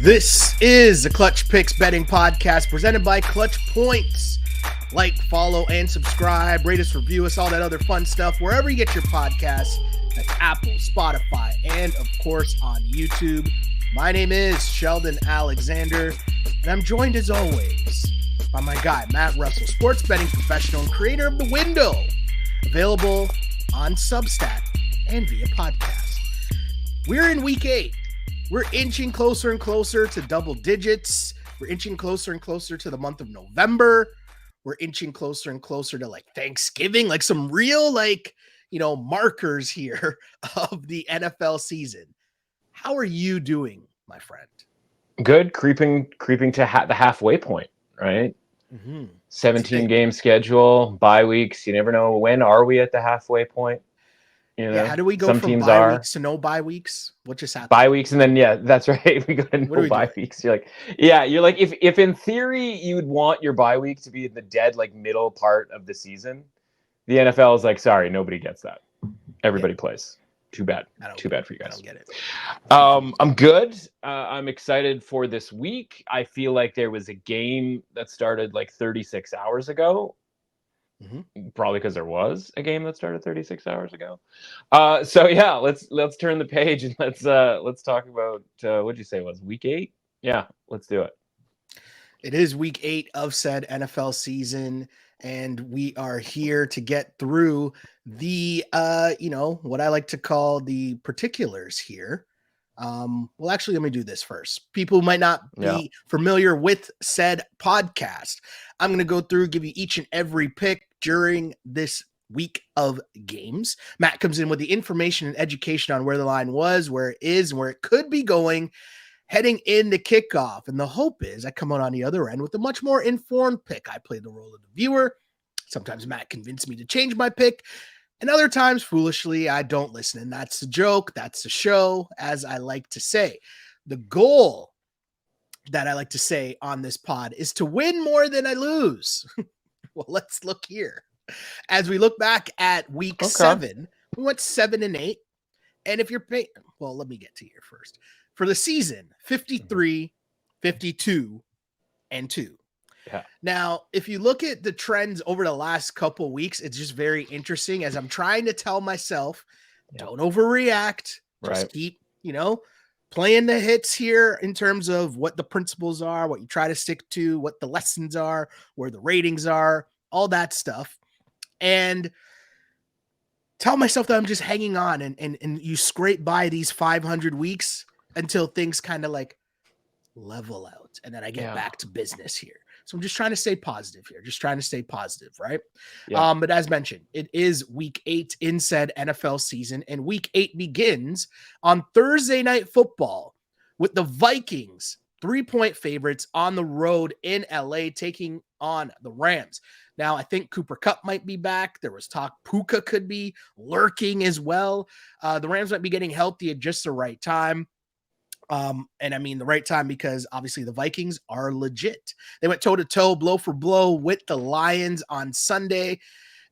This is the Clutch Picks betting podcast presented by ClutchPoints. Like, follow, and subscribe. Rate us, review us, all that other fun stuff. Wherever you get your podcasts, that's Apple, Spotify, and, of course, on YouTube. My name is Sheldon Alexander, and I'm joined, as always, by my guy, Matt Russell, sports betting professional and creator of The Window, available on Substack and via podcast. We're in week 8. We're inching closer and closer to double digits. We're inching closer and closer to the month of November. We're inching closer and closer to like Thanksgiving, like some real markers here of the NFL season. How are you doing, my friend? Good, creeping to the halfway point, right? 17 game schedule, bye weeks. You never know when are we at the halfway point. Yeah, how do we go from bye weeks to no bye weeks? What just happened? Bye weeks, and then that's right. We go to no bye weeks. You're like, if in theory you'd want your bye week to be in the dead middle part of the season, the NFL is like, sorry, nobody gets that. Everybody plays. Too bad. Too bad for you guys. I don't get it. I'm good. I'm excited for this week. I feel like there was a game that started 36 hours ago. Probably because there was a game that started 36 hours ago. Let's turn the page and let's talk about what'd you say it was week 8? Yeah, let's do it. It is week 8 of said NFL season, and we are here to get through the what I like to call the particulars here. Well, actually, let me do this first. People who might not be familiar with said podcast, I'm going to go through, give you each and every pick during this week of games. Matt comes in with the information and education on where the line was, where it is, and where it could be going heading into kickoff. And the hope is I come out on the other end with a much more informed pick. I play the role of the viewer. Sometimes Matt convinced me to change my pick. And other times, foolishly, I don't listen. And that's the joke. That's the show, as I like to say. The goal that I like to say on this pod is to win more than I lose. Well, let's look here. As we look back at week 7, we went 7-8. And if you're paying, well, let me get to here first. For the season, 53, 52, and 2. Yeah. Now, if you look at the trends over the last couple weeks, it's just very interesting as I'm trying to tell myself, don't overreact. Just keep, playing the hits here in terms of what the principles are, what you try to stick to, what the lessons are, where the ratings are, all that stuff. And tell myself that I'm just hanging on and you scrape by these 500 weeks until things kind of level out. And then I get back to business here. So I'm just trying to stay positive here. Just trying to stay positive, right? Yeah. But as mentioned, it is week 8 in said NFL season, and week 8 begins on Thursday Night Football with the Vikings 3-point favorites on the road in LA taking on the Rams. Now, I think Cooper Kupp might be back. There was talk Puka could be lurking as well. The Rams might be getting healthy at just the right time. And I mean the right time because obviously the Vikings are legit. They went toe-to-toe, blow for blow with the Lions on Sunday.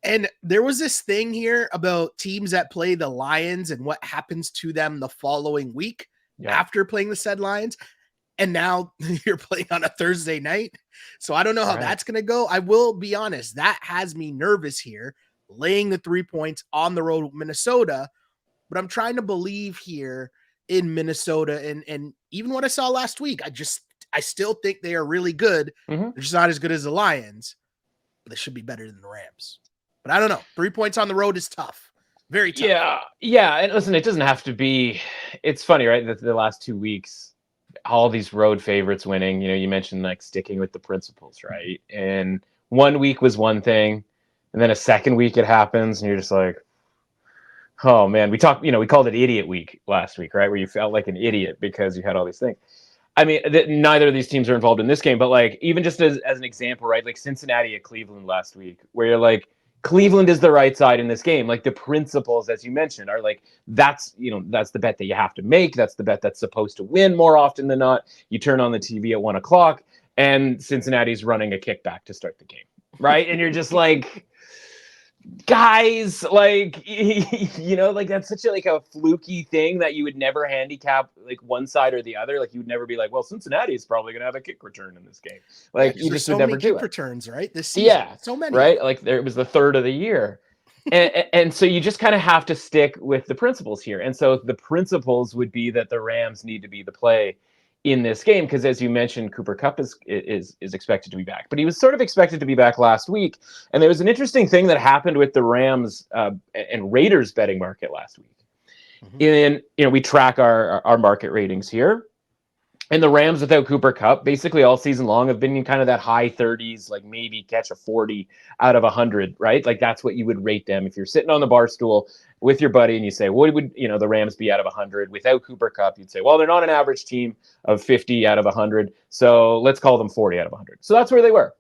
And there was this thing here about teams that play the Lions and what happens to them the following week after playing the said Lions. And now you're playing on a Thursday night. So I don't know how that's going to go. I will be honest. That has me nervous here, laying the 3 points on the road with Minnesota. But I'm trying to believe here in Minnesota, and even what I saw last week, I still think they are really good. They're just not as good as the Lions, but they should be better than the Rams. But I don't know. 3 points on the road is tough. Very tough. Yeah. And listen, it doesn't have to be. It's funny, right? That the last 2 weeks, all these road favorites winning. You mentioned sticking with the principles, right? And 1 week was one thing, and then a second week it happens, and you're just like, oh man, we called it idiot week last week, right? Where you felt like an idiot because you had all these things. I mean, neither of these teams are involved in this game, but even just as an example, right? Cincinnati at Cleveland last week, where you're Cleveland is the right side in this game. The principles, as you mentioned, are that's the bet that you have to make. That's the bet that's supposed to win more often than not. You turn on the TV at 1:00 and Cincinnati's running a kickback to start the game, right? And you're just guys, like, like that's such a fluky thing that you would never handicap like one side or the other. Like you would never be like, well, Cincinnati is probably going to have a kick return in this game. Yeah, Like because you there's just would so many never do kick it. returns, right? This season. Yeah. So many. Right. Like it was the third of the year. And so you just kind of have to stick with the principles here. And so the principles would be that the Rams need to be the play in this game because, as you mentioned, Cooper Kupp is expected to be back, but he was sort of expected to be back last week. And there was an interesting thing that happened with the Rams and Raiders betting market last week. And we track our market ratings here. And the Rams without Cooper Kupp basically all season long have been in kind of that high 30s, like maybe catch a 40 out of 100, right? Like that's what you would rate them. If you're sitting on the bar stool with your buddy and you say, what would, the Rams be out of 100 without Cooper Kupp? You'd say, well, they're not an average team of 50 out of 100. So let's call them 40 out of 100. So that's where they were.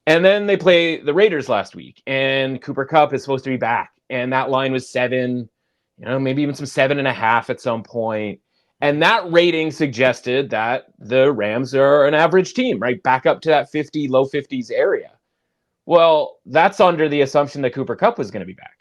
And then they play the Raiders last week and Cooper Kupp is supposed to be back. And that line was 7, maybe even some 7.5 at some point. And that rating suggested that the Rams are an average team, right? Back up to that 50, low 50s area. Well, that's under the assumption that Cooper Kupp was going to be back.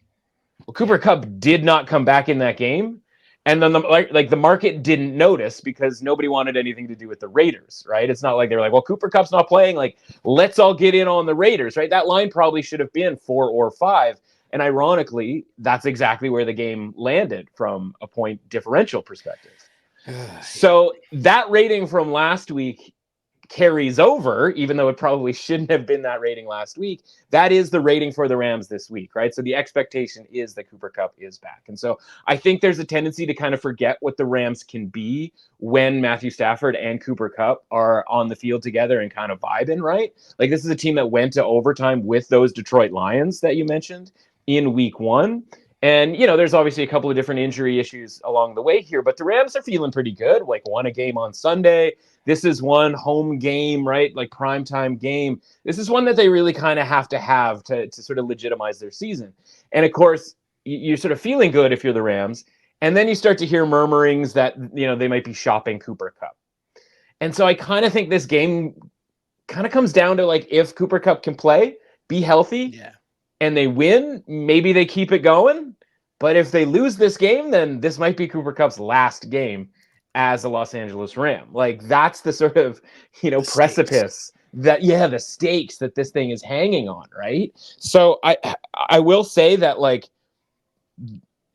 Well, Cooper Kupp did not come back in that game. And then the market didn't notice because nobody wanted anything to do with the Raiders, right? It's not like they're like, well, Cooper Kupp's not playing. Like, let's all get in on the Raiders, right? That line probably should have been 4 or 5. And ironically, that's exactly where the game landed from a point differential perspective. So that rating from last week carries over, even though it probably shouldn't have been that rating last week. That is the rating for the Rams this week, right? So the expectation is that Cooper Kupp is back. And so I think there's a tendency to kind of forget what the Rams can be when Matthew Stafford and Cooper Kupp are on the field together and kind of vibing, right? Like this is a team that went to overtime with those Detroit Lions that you mentioned in week 1. And, there's obviously a couple of different injury issues along the way here, but the Rams are feeling pretty good. Like won a game on Sunday. This is one home game, right? Like primetime game. This is one that they really kind of have to sort of legitimize their season. And of course, you're sort of feeling good if you're the Rams. And then you start to hear murmurings that, they might be shopping Cooper Kupp. And so I kind of think this game kind of comes down to like, if Cooper Kupp can play, be healthy, and they win, maybe they keep it going. But if they lose this game, then this might be Cooper Kupp's last game as a Los Angeles Ram. Like that's the sort of, precipice that, the stakes that this thing is hanging on, right? So I will say that like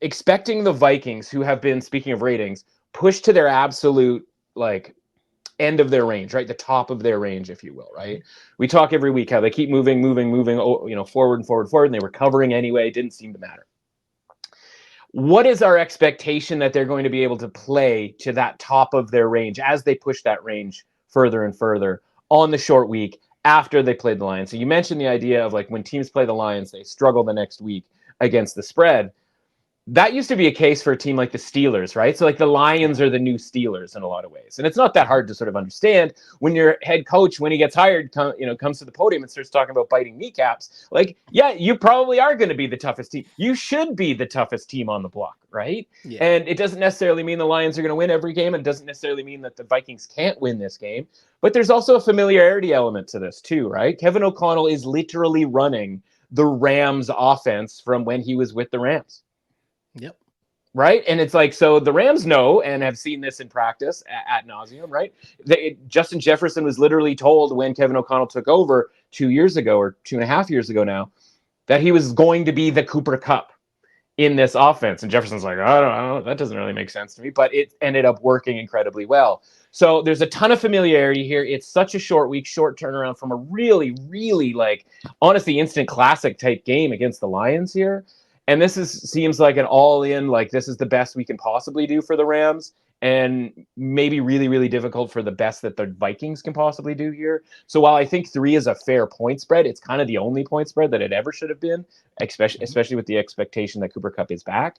expecting the Vikings, who have been, speaking of ratings, pushed to their absolute like end of their range, right? The top of their range, if you will, right? We talk every week how they keep moving, forward and forward, and they were covering anyway. It didn't seem to matter. What is our expectation that they're going to be able to play to that top of their range as they push that range further and further on the short week after they played the Lions? So you mentioned the idea of like when teams play the Lions, they struggle the next week against the spread. That used to be a case for a team like the Steelers, right? So like the Lions are the new Steelers in a lot of ways. And it's not that hard to sort of understand when your head coach, when he gets hired, comes to the podium and starts talking about biting kneecaps. Like, yeah, you probably are going to be the toughest team. You should be the toughest team on the block, right? Yeah. And it doesn't necessarily mean the Lions are going to win every game. It doesn't necessarily mean that the Vikings can't win this game. But there's also a familiarity element to this too, right? Kevin O'Connell is literally running the Rams offense from when he was with the Rams. Yep. Right. And it's like, so the Rams know and have seen this in practice ad nauseum, right? Justin Jefferson was literally told when Kevin O'Connell took over 2 years ago or 2.5 years ago now that he was going to be the Cooper Kupp in this offense. And Jefferson's like, I don't know, that doesn't really make sense to me, but it ended up working incredibly well. So there's a ton of familiarity here. It's such a short week, short turnaround from a really, really like honestly instant classic type game against the Lions here. And this seems like an all-in, like this is the best we can possibly do for the Rams, and maybe really, really difficult for the best that the Vikings can possibly do here. So while I think 3 is a fair point spread, it's kind of the only point spread that it ever should have been, especially with the expectation that Cooper Kupp is back.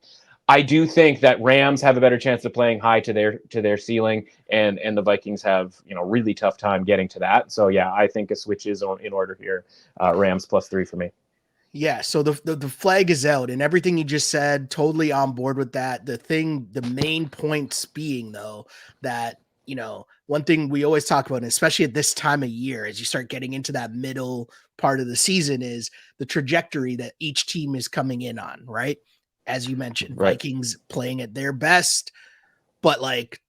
I do think that Rams have a better chance of playing high to their ceiling, and the Vikings have really tough time getting to that. So yeah, I think a switch is in order here. Rams +3 for me. Yeah, so the flag is out, and everything you just said, totally on board with that. The main points being though that one thing we always talk about, especially at this time of year, as you start getting into that middle part of the season, is the trajectory that each team is coming in on, right? As you mentioned, Right. Vikings playing at their best, but like,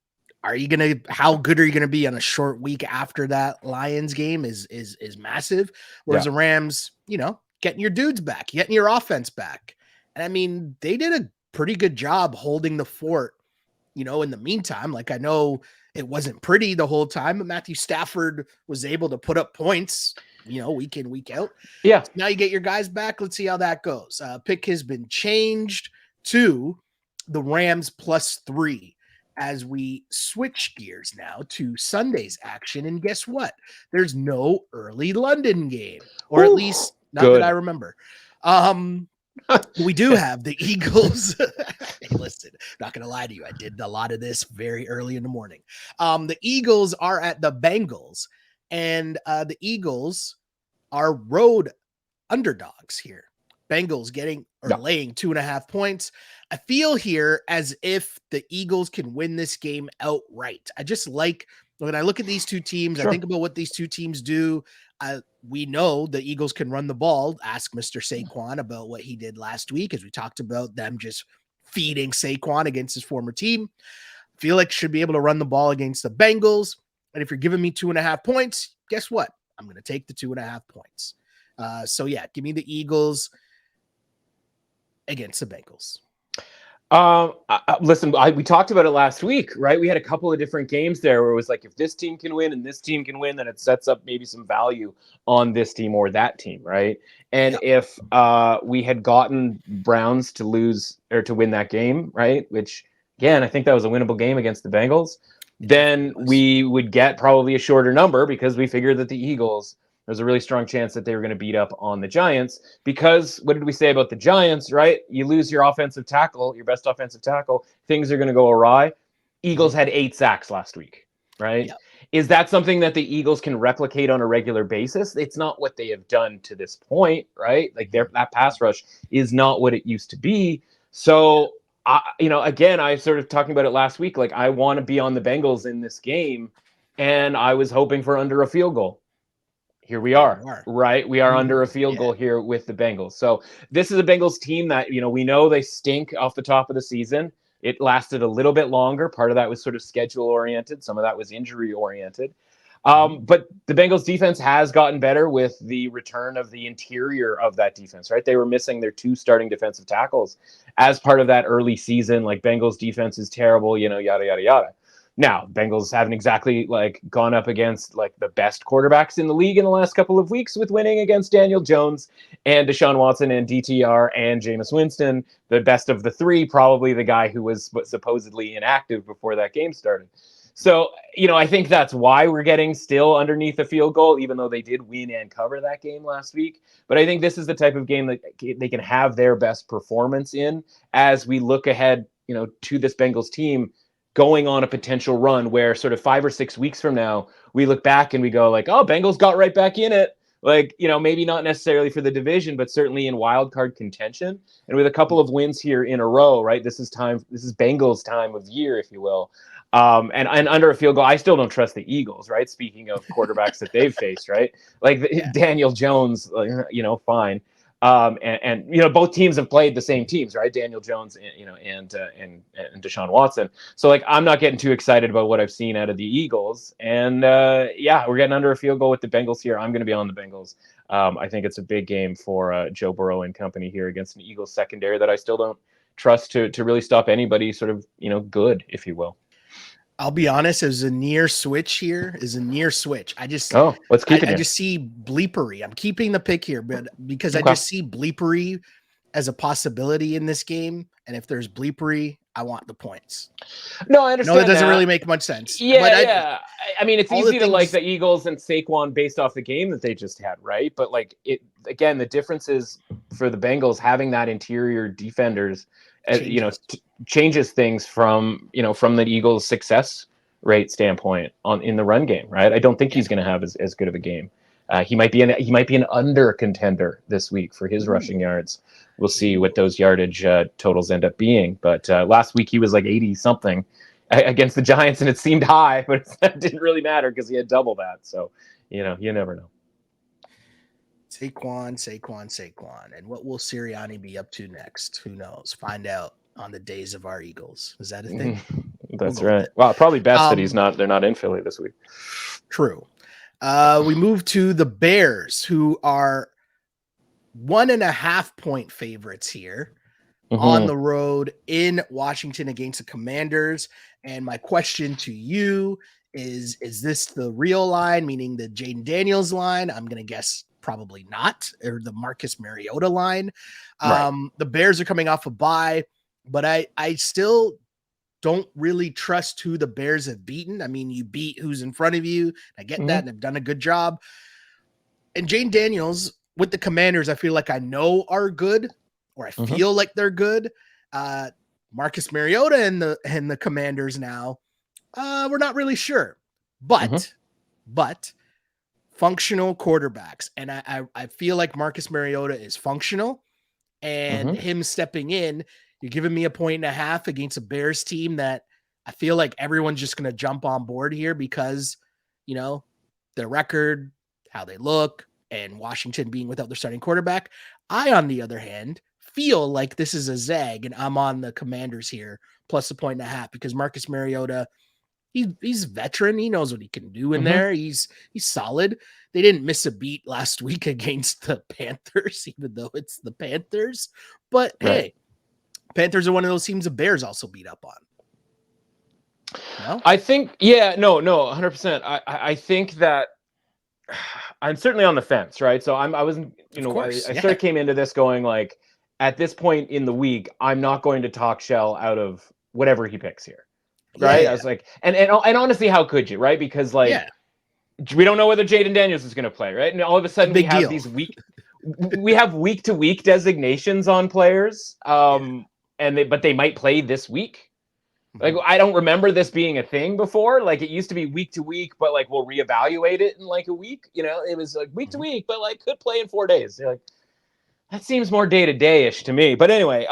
how good are you going to be on a short week after that Lions game is massive. Whereas the Rams, getting your dudes back, getting your offense back. And I mean, they did a pretty good job holding the fort, in the meantime. Like, I know it wasn't pretty the whole time, but Matthew Stafford was able to put up points, week in, week out. Yeah. So now you get your guys back. Let's see how that goes. Pick has been changed to the Rams +3 as we switch gears now to Sunday's action. And guess what? There's no early London game, or at least not that I remember. We do have the Eagles. Hey, listen, not going to lie to you. I did a lot of this very early in the morning. The Eagles are at the Bengals, and the Eagles are road underdogs here. Bengals laying 2.5 points. I feel here as if the Eagles can win this game outright. I just like when I look at these two teams, I think about what these two teams do. We know the Eagles can run the ball. Ask Mr. Saquon about what he did last week, as we talked about them just feeding Saquon against his former team. Feel like should be able to run the ball against the Bengals. And if you're giving me 2.5 points, guess what? I'm going to take the 2.5 points. So yeah, give me the Eagles against the Bengals. Listen, we talked about it last week, right? We had a couple of different games there where it was like, if this team can win and this team can win, then it sets up maybe some value on this team or that team, right? And if we had gotten Browns to lose or to win that game, right? Which again, I think that was a winnable game against the Bengals. Then we would get probably a shorter number because we figured that the Eagles, there's a really strong chance that they were going to beat up on the Giants, because what did we say about the Giants, right? You lose your offensive tackle, your best offensive tackle, things are going to go awry. Eagles had 8 sacks last week, right? Yep. Is that something that the Eagles can replicate on a regular basis? It's not what they have done to this point, right? Like that pass rush is not what it used to be. So, again, I sort of talking about it last week. Like, I want to be on the Bengals in this game, and I was hoping for under a field goal. Here we are, right? We are under a field goal here with the Bengals. So this is a Bengals team that, we know they stink off the top of the season. It lasted a little bit longer. Part of that was sort of schedule oriented. Some of that was injury oriented. But the Bengals defense has gotten better with the return of the interior of that defense, right? They were missing their 2 starting defensive tackles as part of that early season. Like, Bengals defense is terrible, yada, yada, yada. Now, Bengals haven't exactly gone up against the best quarterbacks in the league in the last couple of weeks with winning against Daniel Jones and Deshaun Watson and DTR and Jameis Winston. The best of the 3, probably the guy who was supposedly inactive before that game started. So, I think that's why we're getting still underneath a field goal, even though they did win and cover that game last week. But I think this is the type of game that they can have their best performance in as we look ahead, to this Bengals team going on a potential run where sort of 5 or 6 weeks from now, we look back and we go oh, Bengals got right back in it. Maybe not necessarily for the division, but certainly in wild card contention. And with a couple of wins here in a row, right? This is Bengals time of year, if you will. And under a field goal, I still don't trust the Eagles, right? Speaking of quarterbacks that they've faced, right? Daniel Jones, fine. And both teams have played the same teams, right? Daniel Jones, and Deshaun Watson. So I'm not getting too excited about what I've seen out of the Eagles. And we're getting under a field goal with the Bengals here. I'm going to be on the Bengals. I think it's a big game for Joe Burrow and company here against an Eagles secondary that I still don't trust to really stop anybody sort of, good, if you will. I'll be honest, it was a near switch here. I just see bleepery. I'm keeping the pick here, but because I just see bleepery as a possibility in this game. And if there's bleepery, I want the points. No, I understand. No, that doesn't really make much sense. Yeah. I mean, it's easy to like the Eagles and Saquon based off the game that they just had, right? But again, the difference is for the Bengals having that interior defenders, changes things from the Eagles' success rate standpoint in the run game, right? I don't think he's going to have as good of a game. He might be an under contender this week for his rushing yards. We'll see what those yardage totals end up being. But last week he was 80 something, against the Giants, and it seemed high, but it didn't really matter because he had double that. So, you never know. Saquon. And what will Sirianni be up to next? Who knows? Find out on the days of our Eagles. Is that a thing? That's right. Well, probably best that they're not in Philly this week. True. We move to the Bears, who are 1.5 point favorites here on the road in Washington against the Commanders. And my question to you is this the real line, meaning the Jaden Daniels line? I'm going to guess probably not, or the Marcus Mariota line. Right. The Bears are coming off a bye, but I still don't really trust who the Bears have beaten. I mean, you beat who's in front of you. I get that, and have done a good job. And Jaden Daniels with the Commanders, I feel like I know are good, or I feel like they're good. Marcus Mariota and the Commanders now, we're not really sure. But functional quarterbacks. And I feel like Marcus Mariota is functional, and him stepping in, you're giving me 1.5 against a Bears team that I feel like everyone's just going to jump on board here because, their record, how they look, and Washington being without their starting quarterback. I, on the other hand, feel like this is a zag, and I'm on the Commanders here, plus 1.5, because Marcus Mariota, he's a veteran. He knows what he can do in there. He's solid. They didn't miss a beat last week against the Panthers, even though it's the Panthers. But hey, Panthers are one of those teams the Bears also beat up on. No? I think, no, 100%. I think that I'm certainly on the fence, right? So I wasn't, I sort of came into this going like, at this point in the week, I'm not going to talk Shell out of whatever he picks here, right? Yeah. I was like, and honestly, how could you, right? Because we don't know whether Jaden Daniels is going to play, right? And all of a sudden, we have these week to week designations on players, but they might play this week. Like, I don't remember this being a thing before. Like, it used to be week to week, but like we'll reevaluate it in like a week. It was like week to week, but like could play in 4 days. You're like, that seems more day to day ish to me. But anyway,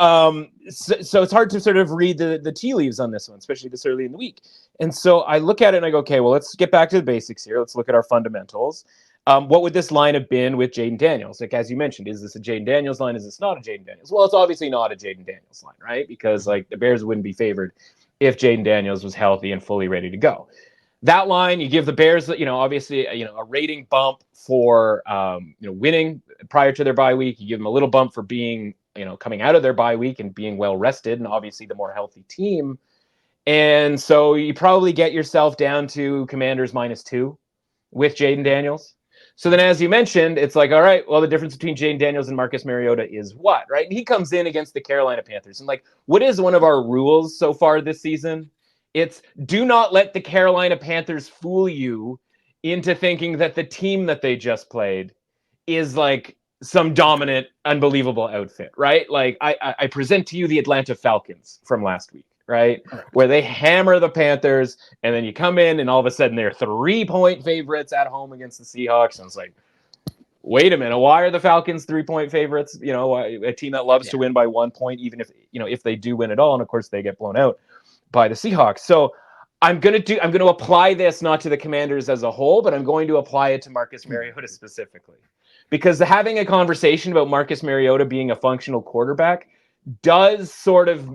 so it's hard to sort of read the tea leaves on this one, especially this early in the week. And so I look at it and I go, okay, well, let's get back to the basics here. Let's look at our fundamentals. What would this line have been with Jaden Daniels? Like, as you mentioned, is this a Jaden Daniels line? Is this not a Jaden Daniels? Well, it's obviously not a Jaden Daniels line, right? Because like the Bears wouldn't be favored if Jaden Daniels was healthy and fully ready to go. That line, you give the Bears, obviously, a rating bump for, winning prior to their bye week. You give them a little bump for being, coming out of their bye week and being well rested, and obviously the more healthy team. And so you probably get yourself down to Commanders -2 with Jaden Daniels. So then, as you mentioned, it's like, all right, well, the difference between Jaden Daniels and Marcus Mariota is what, right? And he comes in against the Carolina Panthers. And like, what is one of our rules so far this season? It's do not let the Carolina Panthers fool you into thinking that the team that they just played is like some dominant, unbelievable outfit, right? Like I present to you the Atlanta Falcons from last week, right? Where they hammer the Panthers, and then you come in and all of a sudden they're 3-point favorites at home against the Seahawks. And it's like, wait a minute, why are the Falcons 3-point favorites? A team that loves to win by 1 point, even if they do win at all. And of course they get blown out by the Seahawks. So I'm going to apply this not to the Commanders as a whole, but I'm going to apply it to Marcus Mariota specifically. Because having a conversation about Marcus Mariota being a functional quarterback does sort of,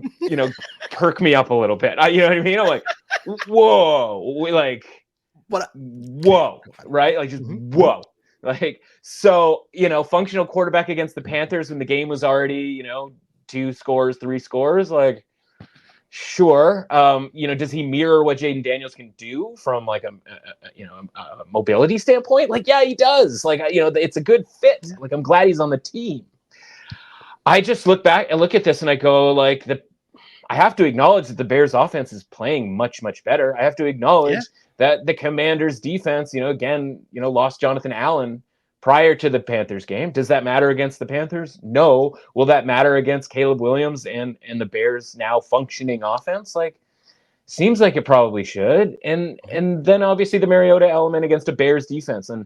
perk me up a little bit. You know what I mean? I'm like, whoa, whoa, right? Like just whoa. Like, so, functional quarterback against the Panthers when the game was already, 2 scores, 3 scores, like, sure. Does he mirror what Jaden Daniels can do from like a mobility standpoint? Like, yeah, he does. Like, it's a good fit. Like, I'm glad he's on the team. I just look back and look at this and I go like I have to acknowledge that the Bears offense is playing much, much better. I have to acknowledge that the Commanders defense, lost Jonathan Allen prior to the Panthers game. Does that matter against the Panthers? No. Will that matter against Caleb Williams and the Bears now functioning offense? Like, seems like it probably should. And then obviously the Mariota element against a Bears defense. And,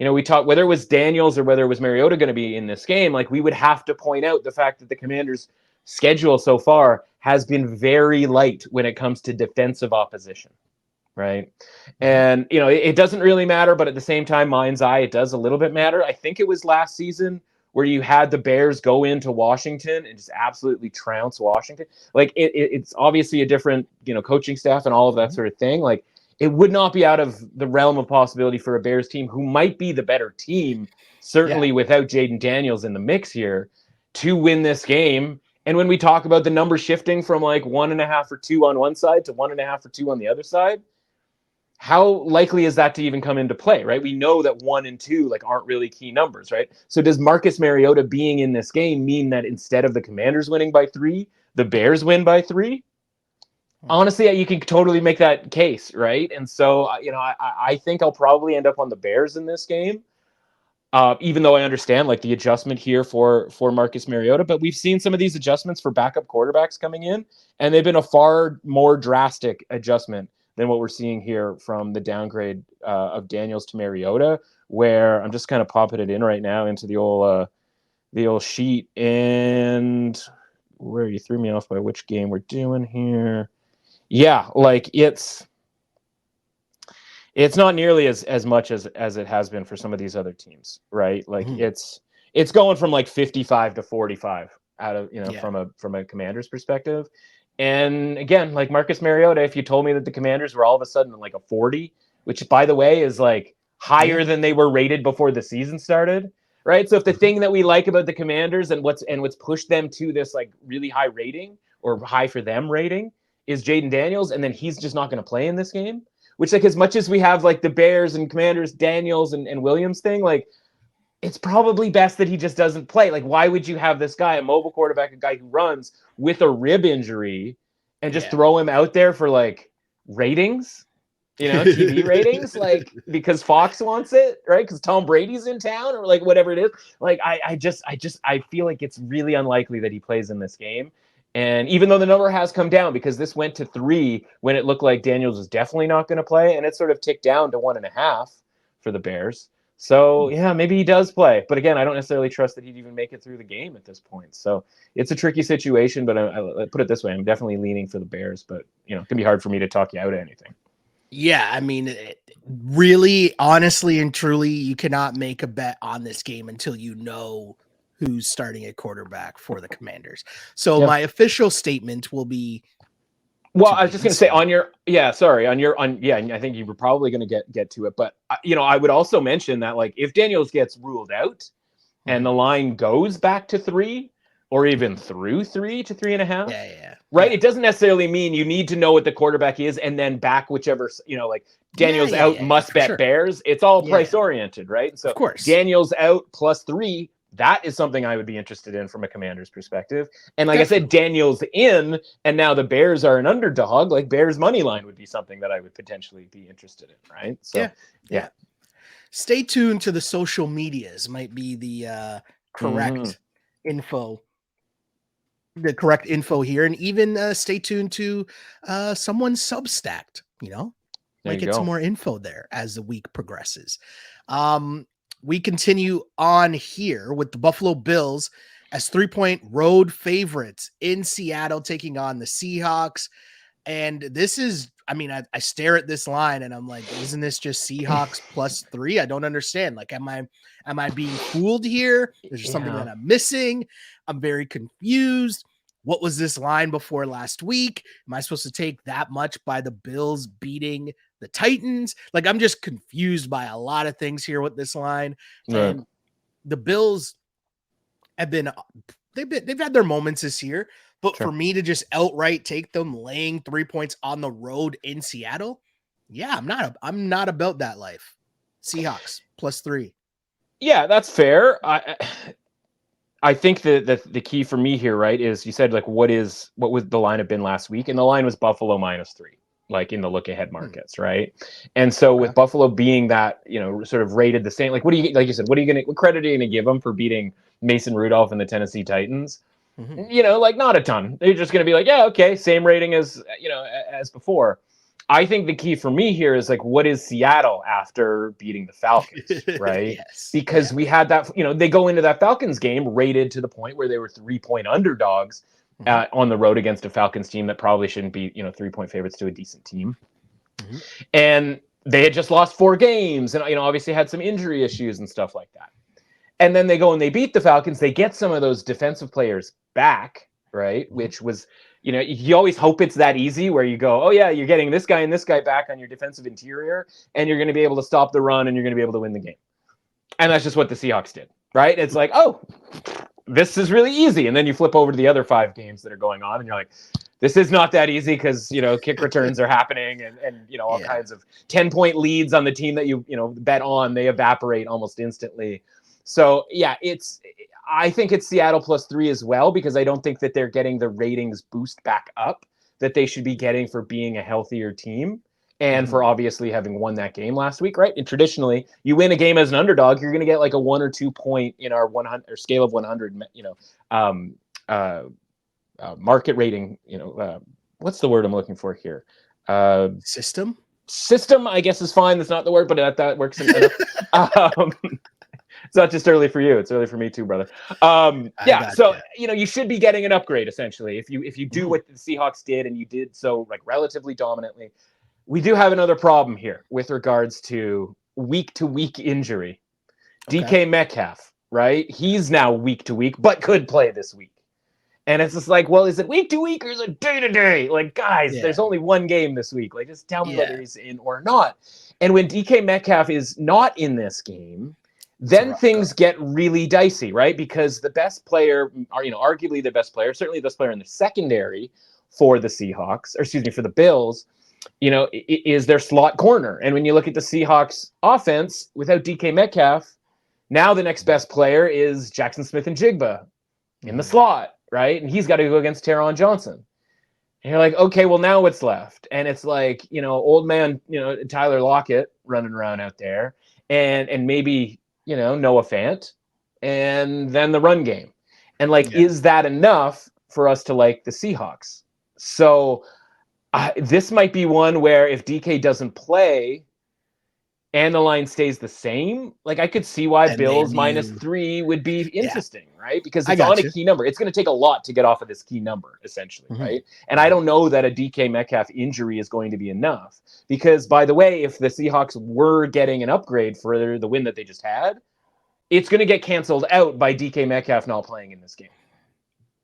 we talked whether it was Daniels or whether it was Mariota going to be in this game, like we would have to point out the fact that the Commanders schedule so far has been very light when it comes to defensive opposition. Right. And, it doesn't really matter, but at the same time, mind's eye, it does a little bit matter. I think it was last season where you had the Bears go into Washington and just absolutely trounce Washington. Like it's obviously a different, coaching staff and all of that sort of thing. Like it would not be out of the realm of possibility for a Bears team who might be the better team, certainly without Jaden Daniels in the mix here, to win this game. And when we talk about the number shifting from like 1.5 or 2 on one side to 1.5 or 2 on the other side, how likely is that to even come into play, right? We know that 1 and 2 aren't really key numbers, right? So does Marcus Mariota being in this game mean that instead of the Commanders winning by 3, the Bears win by 3? Honestly, you can totally make that case, right? And so, I think I'll probably end up on the Bears in this game, even though I understand the adjustment here for Marcus Mariota. But we've seen some of these adjustments for backup quarterbacks coming in, and they've been a far more drastic adjustment than what we're seeing here from the downgrade of Daniels to Mariota, where I'm just kind of popping it in right now into the old sheet. And where you threw me off by which game we're doing here. Yeah, it's not nearly as much as it has been for some of these other teams, right? It's going from 55 to 45 out of, from a Commander's perspective. And again, Marcus Mariota, if you told me that the Commanders were all of a sudden a 40, which by the way is higher than they were rated before the season started, right? So if the thing that we like about the Commanders and what's pushed them to this really high rating or high for them rating is Jaden Daniels, and then he's just not going to play in this game, which as much as we have the Bears and Commanders, Daniels and Williams thing, it's probably best that he just doesn't play. Why would you have this guy, a mobile quarterback, a guy who runs with a rib injury, and just throw him out there for ratings, TV ratings, because Fox wants it, right? Because Tom Brady's in town or whatever it is. I feel it's really unlikely that he plays in this game. And even though the number has come down, because this went to 3 when it looked like Daniels was definitely not going to play, and it sort of ticked down to 1.5 for the Bears. So, yeah, maybe he does play. But again, I don't necessarily trust that he'd even make it through the game at this point. So it's a tricky situation, but I put it this way. I'm definitely leaning for the Bears, but, it can be hard for me to talk you out of anything. Yeah, I mean, really, honestly and truly, you cannot make a bet on this game until you know who's starting at quarterback for the Commanders. So my official statement will be... Well, I was just going to say I think you were probably going to get to it. But, I would also mention that, if Daniels gets ruled out and the line goes back to 3 or even through 3 to 3.5, right? It doesn't necessarily mean you need to know what the quarterback is and then back whichever, Daniels out must bet Bears. It's all price oriented, right? So, of course, Daniels out plus 3. That is something I would be interested in from a Commander's perspective. And I said, Daniels in, and now the Bears are an underdog. Bears money line would be something that I would potentially be interested in, right? So, yeah. Stay tuned to the social medias. Might be the correct info. The correct info here, and even stay tuned to someone's Substack. Might get some more info there as the week progresses. We continue on here with the Buffalo Bills as 3-point road favorites in Seattle, taking on the Seahawks. And this is, I stare at this line and I'm like, isn't this just Seahawks plus 3? I don't understand. Am I being fooled here? Is there something that I'm missing? I'm very confused. What was this line before last week? Am I supposed to take that much by the Bills beating the Titans? I'm just confused by a lot of things here with this line. Right. And the Bills have they've had their moments this year, but for me to just outright take them laying 3 points on the road in Seattle, I'm not about that life. Seahawks plus 3. Yeah, that's fair. I think the key for me here, right, is you said what would the line have been last week, and the line was Buffalo minus 3, in the look ahead markets, right? And so with Buffalo being that, sort of rated the same, what do you, like you said, what credit are you going to give them for beating Mason Rudolph and the Tennessee Titans? Not a ton. They're just going to be yeah, okay, same rating as as before. I think the key for me here is what is Seattle after beating the Falcons, right? Because we had that, they go into that Falcons game rated to the point where they were 3-point underdogs on the road against a Falcons team that probably shouldn't be, 3-point favorites to a decent team. Mm-hmm. And they had just lost 4 games and, obviously had some injury issues and stuff like that. And then they go and they beat the Falcons. They get some of those defensive players back, right? Mm-hmm. Which was, you always hope it's that easy where you go, oh yeah, you're getting this guy and this guy back on your defensive interior and you're going to be able to stop the run and you're going to be able to win the game. And that's just what the Seahawks did, right? It's like, oh, this is really easy. And then you flip over to the other 5 games that are going on and you're like, this is not that easy because, kick returns are happening and all kinds of 10-point leads on the team that you bet on, they evaporate almost instantly. So, yeah, I think it's Seattle +3 as well because I don't think that they're getting the ratings boost back up that they should be getting for being a healthier team and for obviously having won that game last week, right? And traditionally, you win a game as an underdog, you're going to get like a 1 or 2 point in our 100 or scale of 100, market rating, what's the word I'm looking for here? System, I guess is fine. That's not the word, but that works. It's not just early for you; it's early for me too, brother. So you should be getting an upgrade essentially if you do what the Seahawks did and you did so like relatively dominantly. We do have another problem here with regards to week-to-week injury. Okay. DK Metcalf, right? He's now week-to-week, but could play this week. And it's just like, well, is it week-to-week or is it day-to-day? Like, guys, there's only one game this week. Like, just tell me whether he's in or not. And when DK Metcalf is not in this game, then things get really dicey, right? Because the best player, arguably the best player, certainly the best player in the secondary for the Seahawks, for the Bills, is their slot corner. And when you look at the Seahawks offense without DK Metcalf, now the next best player is Jackson Smith-Njigba in the slot, right? And he's got to go against Taron Johnson. And you're like, okay, well, now what's left? And it's like, old man, Tyler Lockett running around out there and maybe, Noah Fant and then the run game. And is that enough for us to like the Seahawks? So this might be one where if DK doesn't play and the line stays the same, I could see why and Bills -3 would be interesting, right? Because it's on a key number. It's going to take a lot to get off of this key number, essentially, right? And I don't know that a DK Metcalf injury is going to be enough. Because, by the way, if the Seahawks were getting an upgrade for the win that they just had, it's going to get canceled out by DK Metcalf not playing in this game.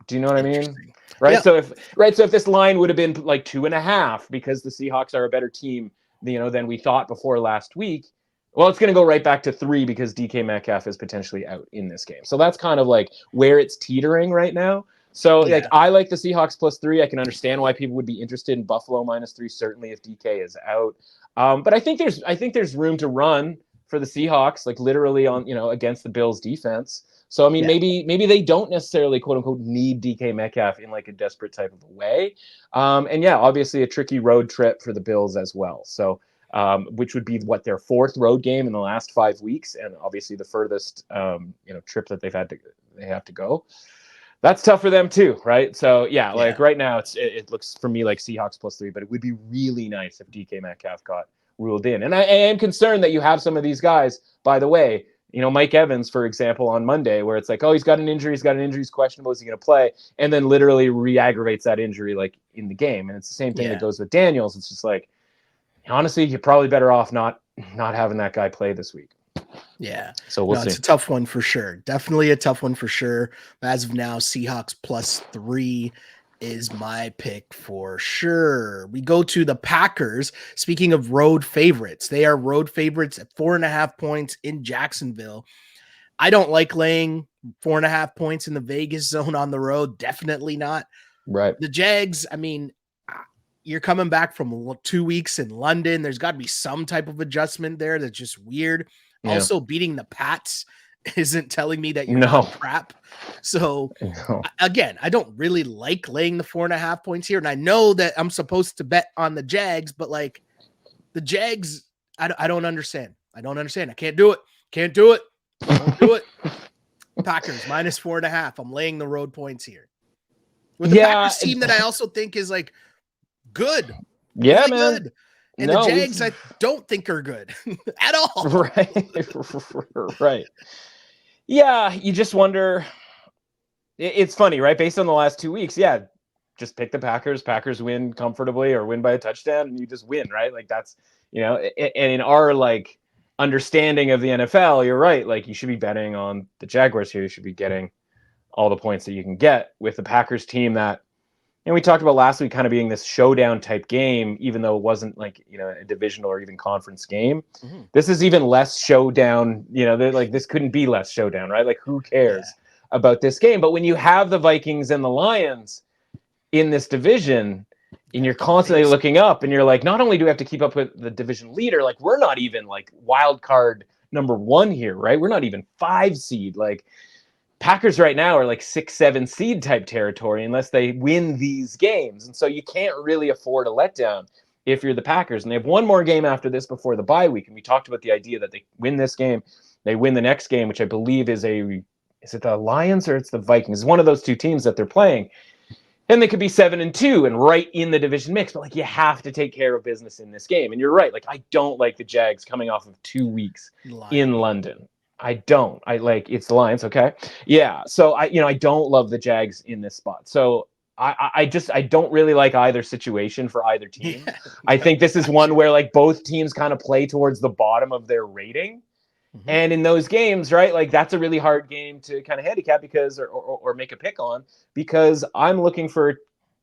Do you know what I mean? Right. Yeah. So if this line would have been like 2.5 because the Seahawks are a better team, than we thought before last week, well, it's going to go right back to 3 because DK Metcalf is potentially out in this game. So that's kind of like where it's teetering right now. So I like the Seahawks +3. I can understand why people would be interested in Buffalo -3, certainly if DK is out. But I think there's room to run for the Seahawks, literally on, against the Bills defense. So, I mean, maybe they don't necessarily, quote unquote, need DK Metcalf in a desperate type of a way. And obviously a tricky road trip for the Bills as well. So, which would be their 4th road game in the last 5 weeks. And obviously the furthest, trip that they have to go. That's tough for them too. Right. So right now it looks for me like Seahawks +3, but it would be really nice if DK Metcalf got ruled in. And I am concerned that you have some of these guys, by the way, Mike Evans, for example, on Monday, where it's like, oh, he's got an injury, he's questionable, is he going to play? And then literally re-aggravates that injury in the game. And it's the same thing that goes with Daniels. It's just like, honestly, you're probably better off not having that guy play this week. Yeah. So we'll see. It's a tough one for sure. Definitely a tough one for sure. As of now, Seahawks +3 is my pick for sure. We go to the Packers. Speaking of road favorites, they are road favorites at 4.5 points in Jacksonville. I don't like laying 4.5 points in the Vegas zone on the road. Definitely not. Right. The Jags, I mean, you're coming back from 2 weeks in London. There's got to be some type of adjustment there that's just weird. Yeah. Also, beating the Pats isn't telling me that you're not crap. So again, I don't really like laying the 4.5 points here. And I know that I'm supposed to bet on the Jags, but the Jags, I don't understand. I can't do it. Won't do it. Packers -4.5. I'm laying the road points here. With the Packers team that I also think is good. Yeah, really man. Good. And the Jags, I don't think are good at all. Right. Right. Yeah, you just wonder. it's funny, right? Based on the last 2 weeks, yeah, just pick the Packers. Packers win comfortably or win by a touchdown, and you just win, right? Like that's, and in our like understanding of the NFL, you're right. Like you should be betting on the Jaguars here. You should be getting all the points that you can get with the Packers team that, we talked about last week kind of being this showdown type game, even though it wasn't like, a divisional or even conference game. Mm-hmm. This is even less showdown, like this couldn't be less showdown, right? Like who cares about this game? But when you have the Vikings and the Lions in this division and you're constantly looking up and you're like, not only do we have to keep up with the division leader, like we're not even like wild card number 1 here, right? We're not even 5 seed. Like Packers right now are like 6-7 seed type territory unless they win these games. And so you can't really afford a letdown if you're the Packers. And they have one more game after this before the bye week. And we talked about the idea that they win this game, they win the next game, which I believe is it the Lions or it's the Vikings? It's one of those two teams that they're playing. And they could be 7-2 and right in the division mix. But like you have to take care of business in this game. And you're right. Like I don't like the Jags coming off of 2 weeks in London. I don't. I like it's the Lions, okay? Yeah. So I don't love the Jags in this spot. So I don't really like either situation for either team. Yeah. I think this is one where like both teams kind of play towards the bottom of their rating. Mm-hmm. And in those games, right, like that's a really hard game to kind of handicap because or make a pick on, because I'm looking for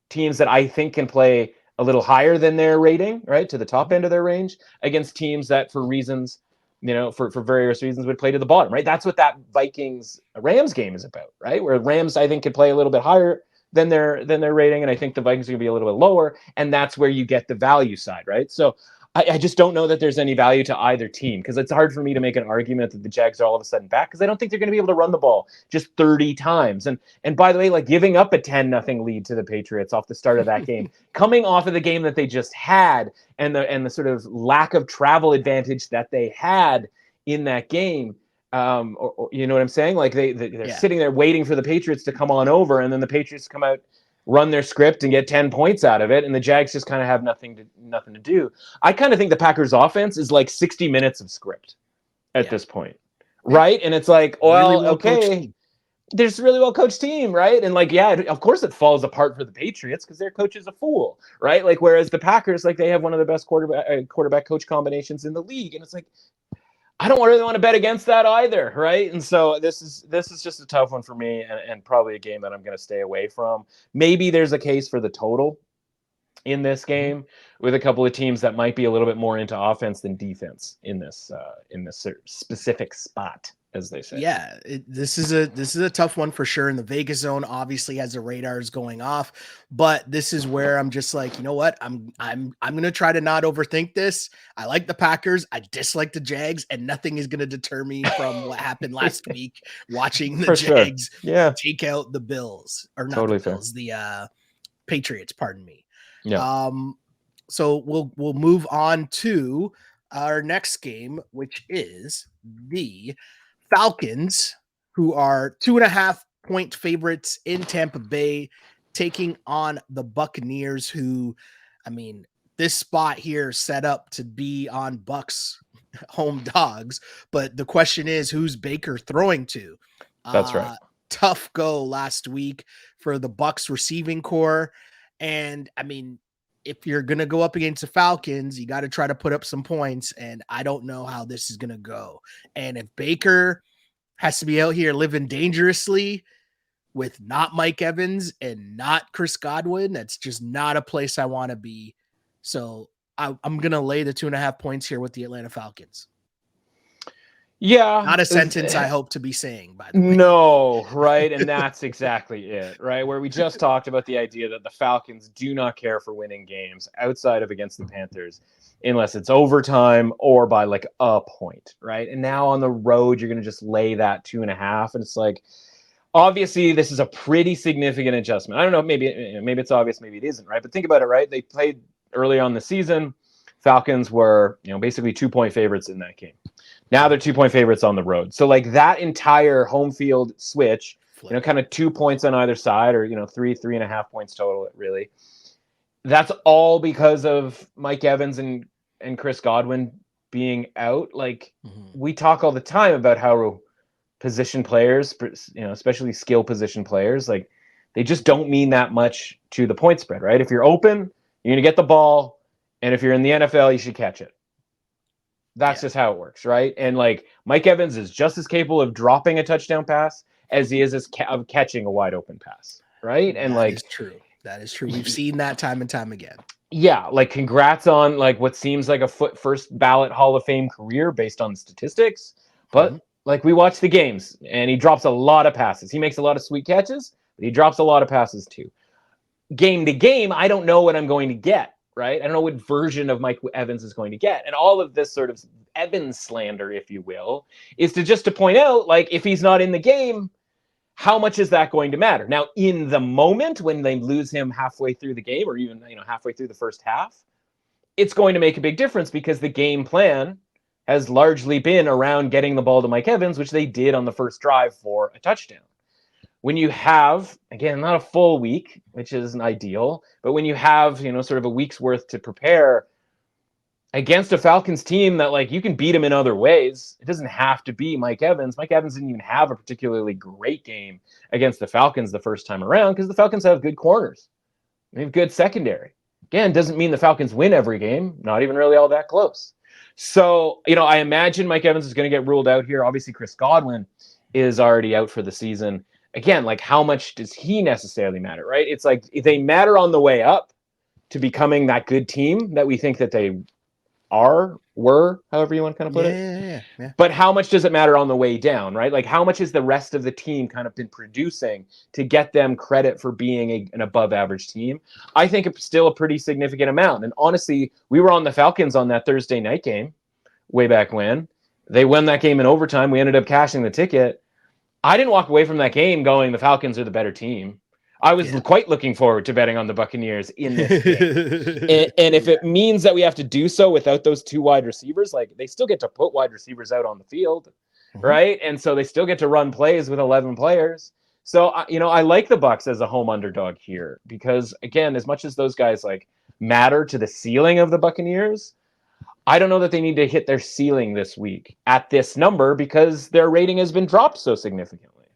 teams that I think can play a little higher than their rating, right, to the top end of their range, against teams that for reasons, for various reasons would play to the bottom, right? That's what that Vikings Rams game is about, right? Where Rams, I think, could play a little bit higher than their rating, and I think the Vikings are going to be a little bit lower, and that's where you get the value side, right? So I just don't know that there's any value to either team, because it's hard for me to make an argument that the Jags are all of a sudden back, because I don't think they're going to be able to run the ball just 30 times. And by the way, like giving up a 10-0 lead to the Patriots off the start of that game, coming off of the game that they just had, and the sort of lack of travel advantage that they had in that game, or you know what I'm saying? Like they're sitting there waiting for the Patriots to come on over, and then the Patriots come out, run their script and get 10 points out of it, and the Jags just kind of have nothing to do. I kind of think the Packers offense is like 60 minutes of script at this point, right? And it's like, well, really okay, there's a really well coached team, right? And like, yeah, of course it falls apart for the Patriots because their coach is a fool, right? Like, whereas the Packers, like, they have one of the best quarterback coach combinations in the league, and it's like, I don't really want to bet against that either, right? And so this is just a tough one for me, and probably a game that I'm going to stay away from. Maybe there's a case for the total in this game with a couple of teams that might be a little bit more into offense than defense in this specific spot, as they say. Yeah, this is a tough one for sure. And the Vegas zone obviously has the radars going off, but this is where I'm just like, you know what? I'm gonna try to not overthink this. I like the Packers. I dislike the Jags, and nothing is gonna deter me from what happened last week watching the Jags take out the Bills, or not totally the Bills, the Patriots. Pardon me. Yeah. So we'll move on to our next game, which is the Falcons, who are 2.5-point favorites in Tampa Bay, taking on the Buccaneers, who, I mean, this spot here set up to be on Bucs home dogs. But the question is, who's Baker throwing to? That's right. Tough go last week for the Bucs receiving core. And I mean, if you're going to go up against the Falcons, you got to try to put up some points, and I don't know how this is going to go. And if Baker has to be out here living dangerously with not Mike Evans and not Chris Godwin, that's just not a place I want to be. So I'm going to lay the 2.5 points here with the Atlanta Falcons. Yeah. Not a sentence I hope to be saying, by the way. No, right? And that's exactly it, right? Where we just talked about the idea that the Falcons do not care for winning games outside of against the Panthers unless it's overtime or by like a point, right? And now on the road, you're going to just lay that 2.5. And it's like, obviously, this is a pretty significant adjustment. I don't know, maybe it's obvious, maybe it isn't, right? But think about it, right? They played early on the season. Falcons were, basically 2-point favorites in that game. Now they're 2-point favorites on the road. So like that entire home field switch, kind of 2 points on either side, or 3.5 points total, really. That's all because of Mike Evans and Chris Godwin being out. Like we talk all the time about how position players, especially skill position players, like they just don't mean that much to the point spread, right? If you're open, you're going to get the ball. And if you're in the NFL, you should catch it. That's just how it works, right? And like Mike Evans is just as capable of dropping a touchdown pass as he is of catching a wide open pass, right? And that is true. That is true. We've seen that time and time again. Yeah, like congrats on like what seems like a first ballot Hall of Fame career based on statistics, but like we watch the games and he drops a lot of passes. He makes a lot of sweet catches, but he drops a lot of passes too. Game to game, I don't know what I'm going to get. Right? I don't know what version of Mike Evans is going to get. And all of this sort of Evans slander, if you will, is to point out, like, if he's not in the game, how much is that going to matter? Now, in the moment when they lose him halfway through the game or even, halfway through the first half, it's going to make a big difference because the game plan has largely been around getting the ball to Mike Evans, which they did on the first drive for a touchdown. When you have, again, not a full week, which isn't ideal, but when you have, sort of a week's worth to prepare against a Falcons team that, like, you can beat them in other ways. It doesn't have to be Mike Evans. Mike Evans didn't even have a particularly great game against the Falcons the first time around because the Falcons have good corners. They have good secondary. Again, doesn't mean the Falcons win every game, not even really all that close. So, I imagine Mike Evans is going to get ruled out here. Obviously, Chris Godwin is already out for the season. Again, like how much does he necessarily matter, right? It's like they matter on the way up to becoming that good team that we think that they were, however you want to kind of put it. Yeah. But how much does it matter on the way down, right? Like how much has the rest of the team kind of been producing to get them credit for being an above average team? I think it's still a pretty significant amount. And honestly, we were on the Falcons on that Thursday night game way back when. They won that game in overtime. We ended up cashing the ticket. I didn't walk away from that game going, the Falcons are the better team. I was quite looking forward to betting on the Buccaneers in this game. and if it means that we have to do so without those two wide receivers, like they still get to put wide receivers out on the field, right? And so they still get to run plays with 11 players. So, I like the Bucs as a home underdog here because, again, as much as those guys like matter to the ceiling of the Buccaneers, I don't know that they need to hit their ceiling this week at this number because their rating has been dropped so significantly.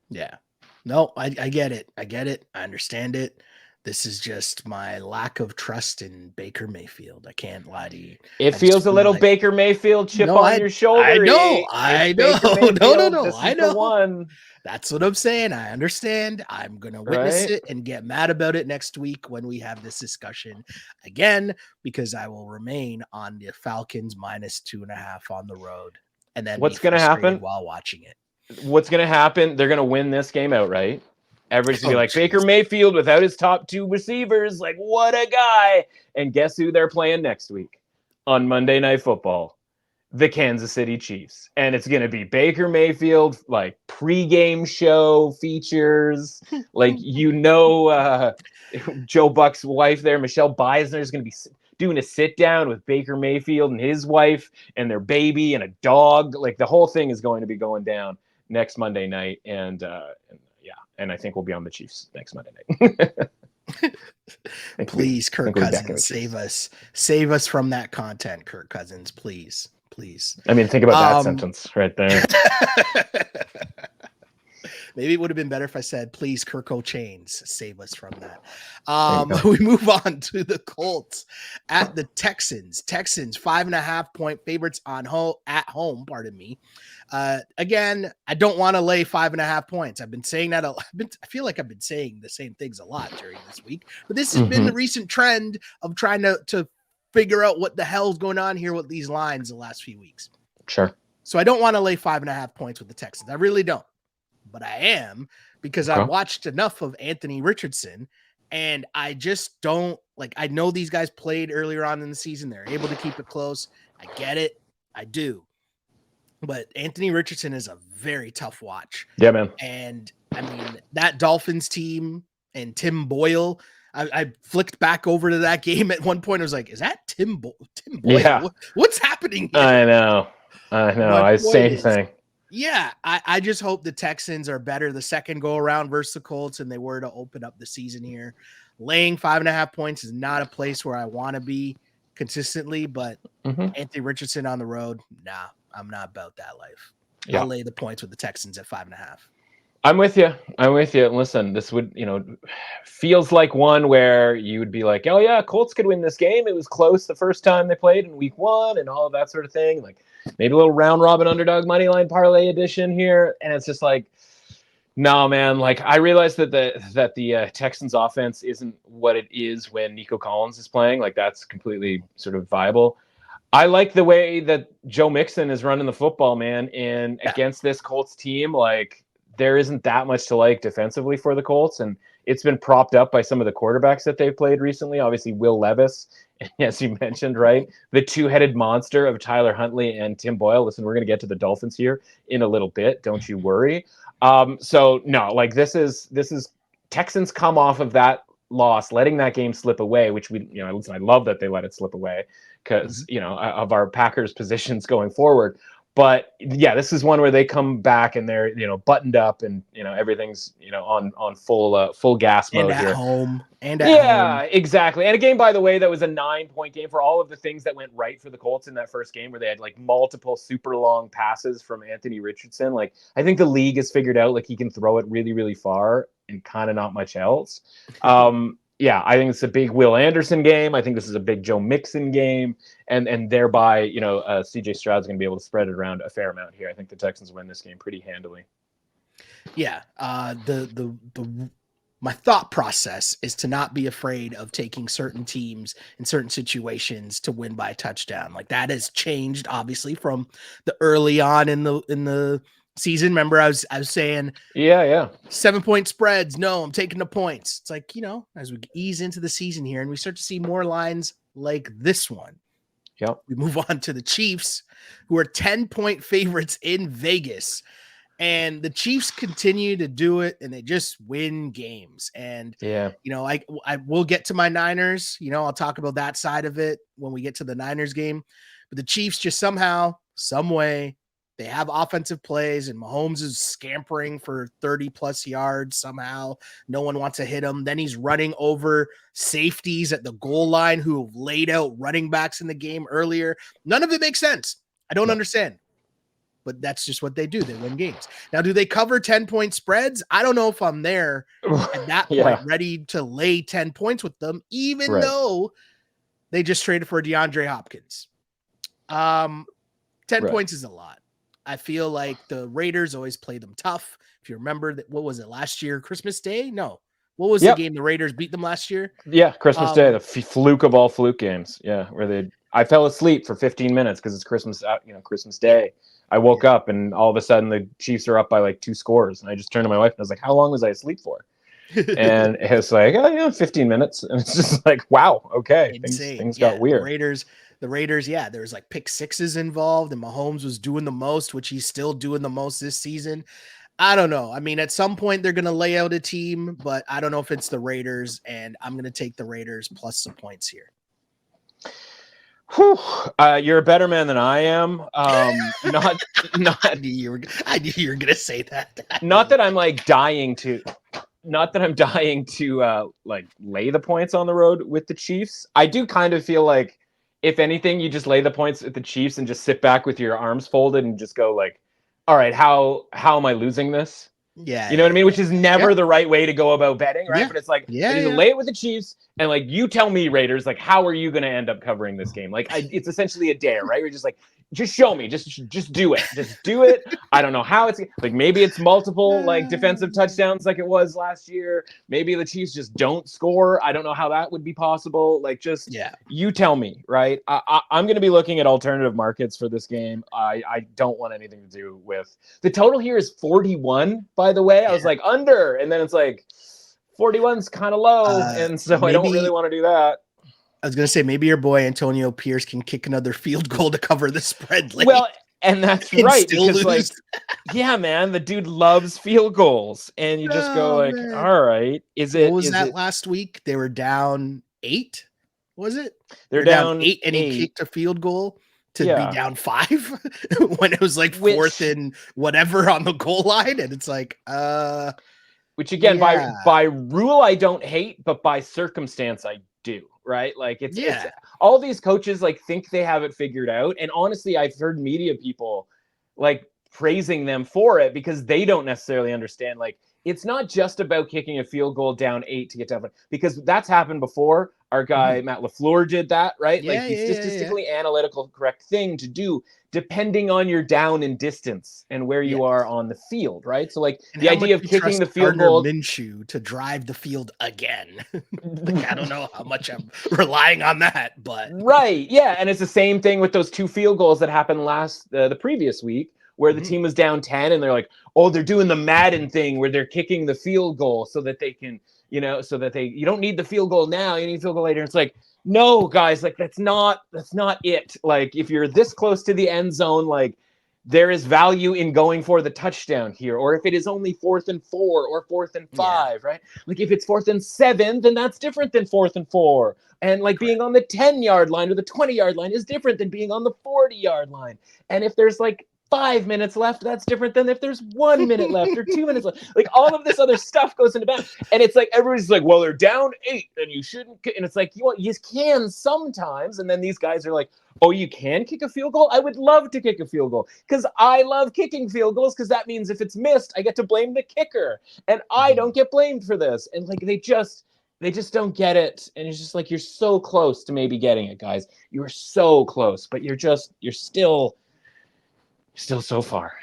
Yeah. No, I get it. I get it. I understand it. This is just my lack of trust in Baker Mayfield. I can't lie to you. It feels a little like Baker Mayfield chip on your shoulder. I know. No. This I know. The one. That's what I'm saying. I understand. I'm going to witness it and get mad about it next week when we have this discussion again, because I will remain on the Falcons -2.5 on the road. And then what's going to happen while watching it? What's going to happen? They're going to win this game outright. Everybody's going to be like, Baker Mayfield without his top two receivers. Like, what a guy. And guess who they're playing next week on Monday Night Football? The Kansas City Chiefs. And it's going to be Baker Mayfield, like pregame show features. Like, Joe Buck's wife there, Michelle Beisner, is going to be doing a sit down with Baker Mayfield and his wife and their baby and a dog. Like, the whole thing is going to be going down next Monday night. And I think we'll be on the Chiefs next Monday night. Please, Kirk Cousins, save us from that content, Kirk Cousins, please. I mean, think about that sentence right there. Maybe it would have been better if I said, please, Kirk O'Chains, save us from that. We move on to the Colts at the Texans. 5.5-point favorites at home, pardon me. Again, I don't want to lay 5.5 points. I've been saying that. I feel like I've been saying the same things a lot during this week, but this has been the recent trend of trying to figure out what the hell's going on here with these lines the last few weeks. Sure. So I don't want to lay 5.5 points with the Texans. I really don't. But I am, because I watched enough of Anthony Richardson, and I just don't I know these guys played earlier on in the season. They're able to keep it close. I get it. I do. But Anthony Richardson is a very tough watch. Yeah, man. And I mean, that Dolphins team and Tim Boyle, I flicked back over to that game at one point. I was like, is that Tim Boyle? Yeah. What's happening here? I know. Same thing. Yeah, I just hope the Texans are better the second go around versus the Colts and they were to open up the season here. Laying 5.5 points is not a place where I want to be consistently, but Anthony Richardson on the road, nah, I'm not about that life. I'll lay the points with the Texans at 5.5. I'm with you. Listen, this would, feels like one where you would be like, oh yeah, Colts could win this game. It was close the first time they played in week 1 and all of that sort of thing. Like maybe a little round robin underdog money line parlay edition here. And it's just like, no, man. Like I realized that the Texans offense isn't what it is when Nico Collins is playing. Like that's completely sort of viable. I like the way that Joe Mixon is running the football, man. And against this Colts team, like there isn't that much to like defensively for the Colts. And it's been propped up by some of the quarterbacks that they've played recently. Obviously, Will Levis, as you mentioned, right? The two-headed monster of Tyler Huntley and Tim Boyle. Listen, we're going to get to the Dolphins here in a little bit. Don't you worry. So no, like this is Texans come off of that loss, letting that game slip away, which listen, I love that they let it slip away because, of our Packers positions going forward. But yeah, this is one where they come back and they're, buttoned up and, everything's, on full gas mode and at here. home. Yeah, exactly. And a game, by the way, that was a 9-point game for all of the things that went right for the Colts in that first game where they had like multiple super long passes from Anthony Richardson. Like I think the league has figured out like he can throw it really, really far and kind of not much else. Yeah, I think it's a big Will Anderson game. I think this is a big Joe Mixon game, and thereby, CJ Stroud's going to be able to spread it around a fair amount here. I think the Texans win this game pretty handily. Yeah, my thought process is to not be afraid of taking certain teams in certain situations to win by a touchdown. Like that has changed, obviously, from the early on in the season. Remember, I was saying, 7-point spreads. No, I'm taking the points. It's like, as we ease into the season here and we start to see more lines like this one. Yep. We move on to the Chiefs, who are 10-point favorites in Vegas. And the Chiefs continue to do it and they just win games. And, I will get to my Niners. I'll talk about that side of it when we get to the Niners game. But the Chiefs just somehow, some way, they have offensive plays and Mahomes is scampering for 30+ yards somehow. No one wants to hit him. Then he's running over safeties at the goal line who have laid out running backs in the game earlier. None of it makes sense. I don't understand. But that's just what they do. They win games. Now, do they cover 10-point spreads? I don't know if I'm there at that point, ready to lay 10 points with them, even though they just traded for DeAndre Hopkins. 10 points is a lot. I feel like the Raiders always play them tough. If you remember, what was it last year? Christmas Day? No. What was the game the Raiders beat them last year? Yeah, Christmas Day, the fluke of all fluke games. Yeah, where I fell asleep for 15 minutes because it's Christmas, Christmas Day. I woke up and all of a sudden the Chiefs are up by like 2 scores. And I just turned to my wife and I was like, how long was I asleep for? And it's like, 15 minutes. And it's just like, wow, okay. Things got weird. The Raiders, there was like pick sixes involved and Mahomes was doing the most, which he's still doing the most this season. I don't know. I mean, at some point they're going to lay out a team, but I don't know if it's the Raiders, and I'm going to take the Raiders plus some points here. Whew. You're a better man than I am. Not. I knew you were going to say that. Not that I'm like dying to. Not that I'm dying to like lay the points on the road with the Chiefs. I do kind of feel like, if anything, you just lay the points with the Chiefs and just sit back with your arms folded and just go like, all right, how am I losing this? Yeah. You know what I mean? Which is never the right way to go about betting, right? Yeah. But it's like, I need to lay it with the Chiefs and like, you tell me, Raiders, like, how are you going to end up covering this game? Like, it's essentially a dare, right? You're just like, just show me, just do it. Just do it. I don't know how it's like, maybe it's multiple like defensive touchdowns like it was last year. Maybe the Chiefs just don't score. I don't know how that would be possible. Like, just, you tell me, right? I'm going to be looking at alternative markets for this game. I don't want anything to do with the total here is 41, by the way. I was like under, and then it's like 41's kind of low. And so I don't really want to do that. I was going to say, maybe your boy Antonio Pierce can kick another field goal to cover the spread late. Well, and that's right. Because like, yeah, man, the dude loves field goals. And you just go like, all right, what was that last week? They were down 8. Was it? They're down 8 and he kicked a field goal to be down 5 when it was like 4th and whatever on the goal line. And it's like, which again, by rule, I don't hate, but by circumstance, I do. Right? Like it's all these coaches like think they have it figured out. And honestly, I've heard media people like praising them for it because they don't necessarily understand. Like, it's not just about kicking a field goal down 8 to get down, because that's happened before. Our guy Matt LaFleur did that, right? Like, the statistically analytical correct thing to do, depending on your down and distance and where you are on the field, right? So, like, and the idea of kicking the field Gardner goal, Minshew to drive the field again. Like, I don't know how much I'm relying on that, but right, yeah, and it's the same thing with those 2 field goals that happened the previous week, where the team was down 10 and they're like, oh, they're doing the Madden thing where they're kicking the field goal so that they can, you don't need the field goal now, you need field goal later. It's like, no, guys, like, that's not it. Like, if you're this close to the end zone, like, there is value in going for the touchdown here. Or if it is only 4th and 4 or 4th and 5, right? Like, if it's 4th and 7, then that's different than 4th and 4. And like, being on the 10-yard line or the 20-yard line is different than being on the 40-yard line. And if there's like 5 minutes left, that's different than if there's 1 minute left or 2 minutes left. Like, all of this other stuff goes into that. And it's like, everybody's like, well, they're down 8 and you shouldn't. And it's like, you can sometimes. And then these guys are like, oh, you can kick a field goal? I would love to kick a field goal because I love kicking field goals, because that means if it's missed, I get to blame the kicker and I don't get blamed for this. And like, they just don't get it. And it's just like, you're so close to maybe getting it, guys. You are so close, but you're still so far.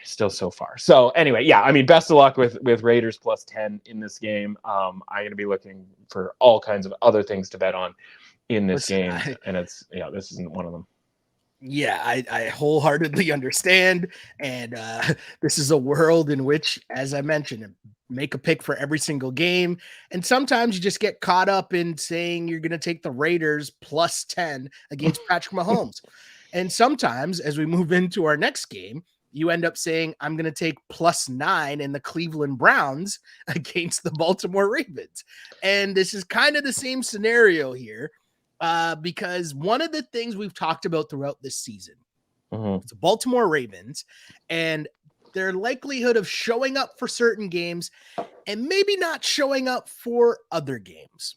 So anyway, yeah, I mean, best of luck with Raiders plus 10 in this game. I'm going to be looking for all kinds of other things to bet on in this game. And it's, this isn't one of them. Yeah, I wholeheartedly understand. And this is a world in which, as I mentioned, make a pick for every single game. And sometimes you just get caught up in saying you're going to take the Raiders plus 10 against Patrick Mahomes. And sometimes, as we move into our next game, you end up saying, I'm going to take plus 9 in the Cleveland Browns against the Baltimore Ravens. And this is kind of the same scenario here, because one of the things we've talked about throughout this season is the Baltimore Ravens and their likelihood of showing up for certain games and maybe not showing up for other games.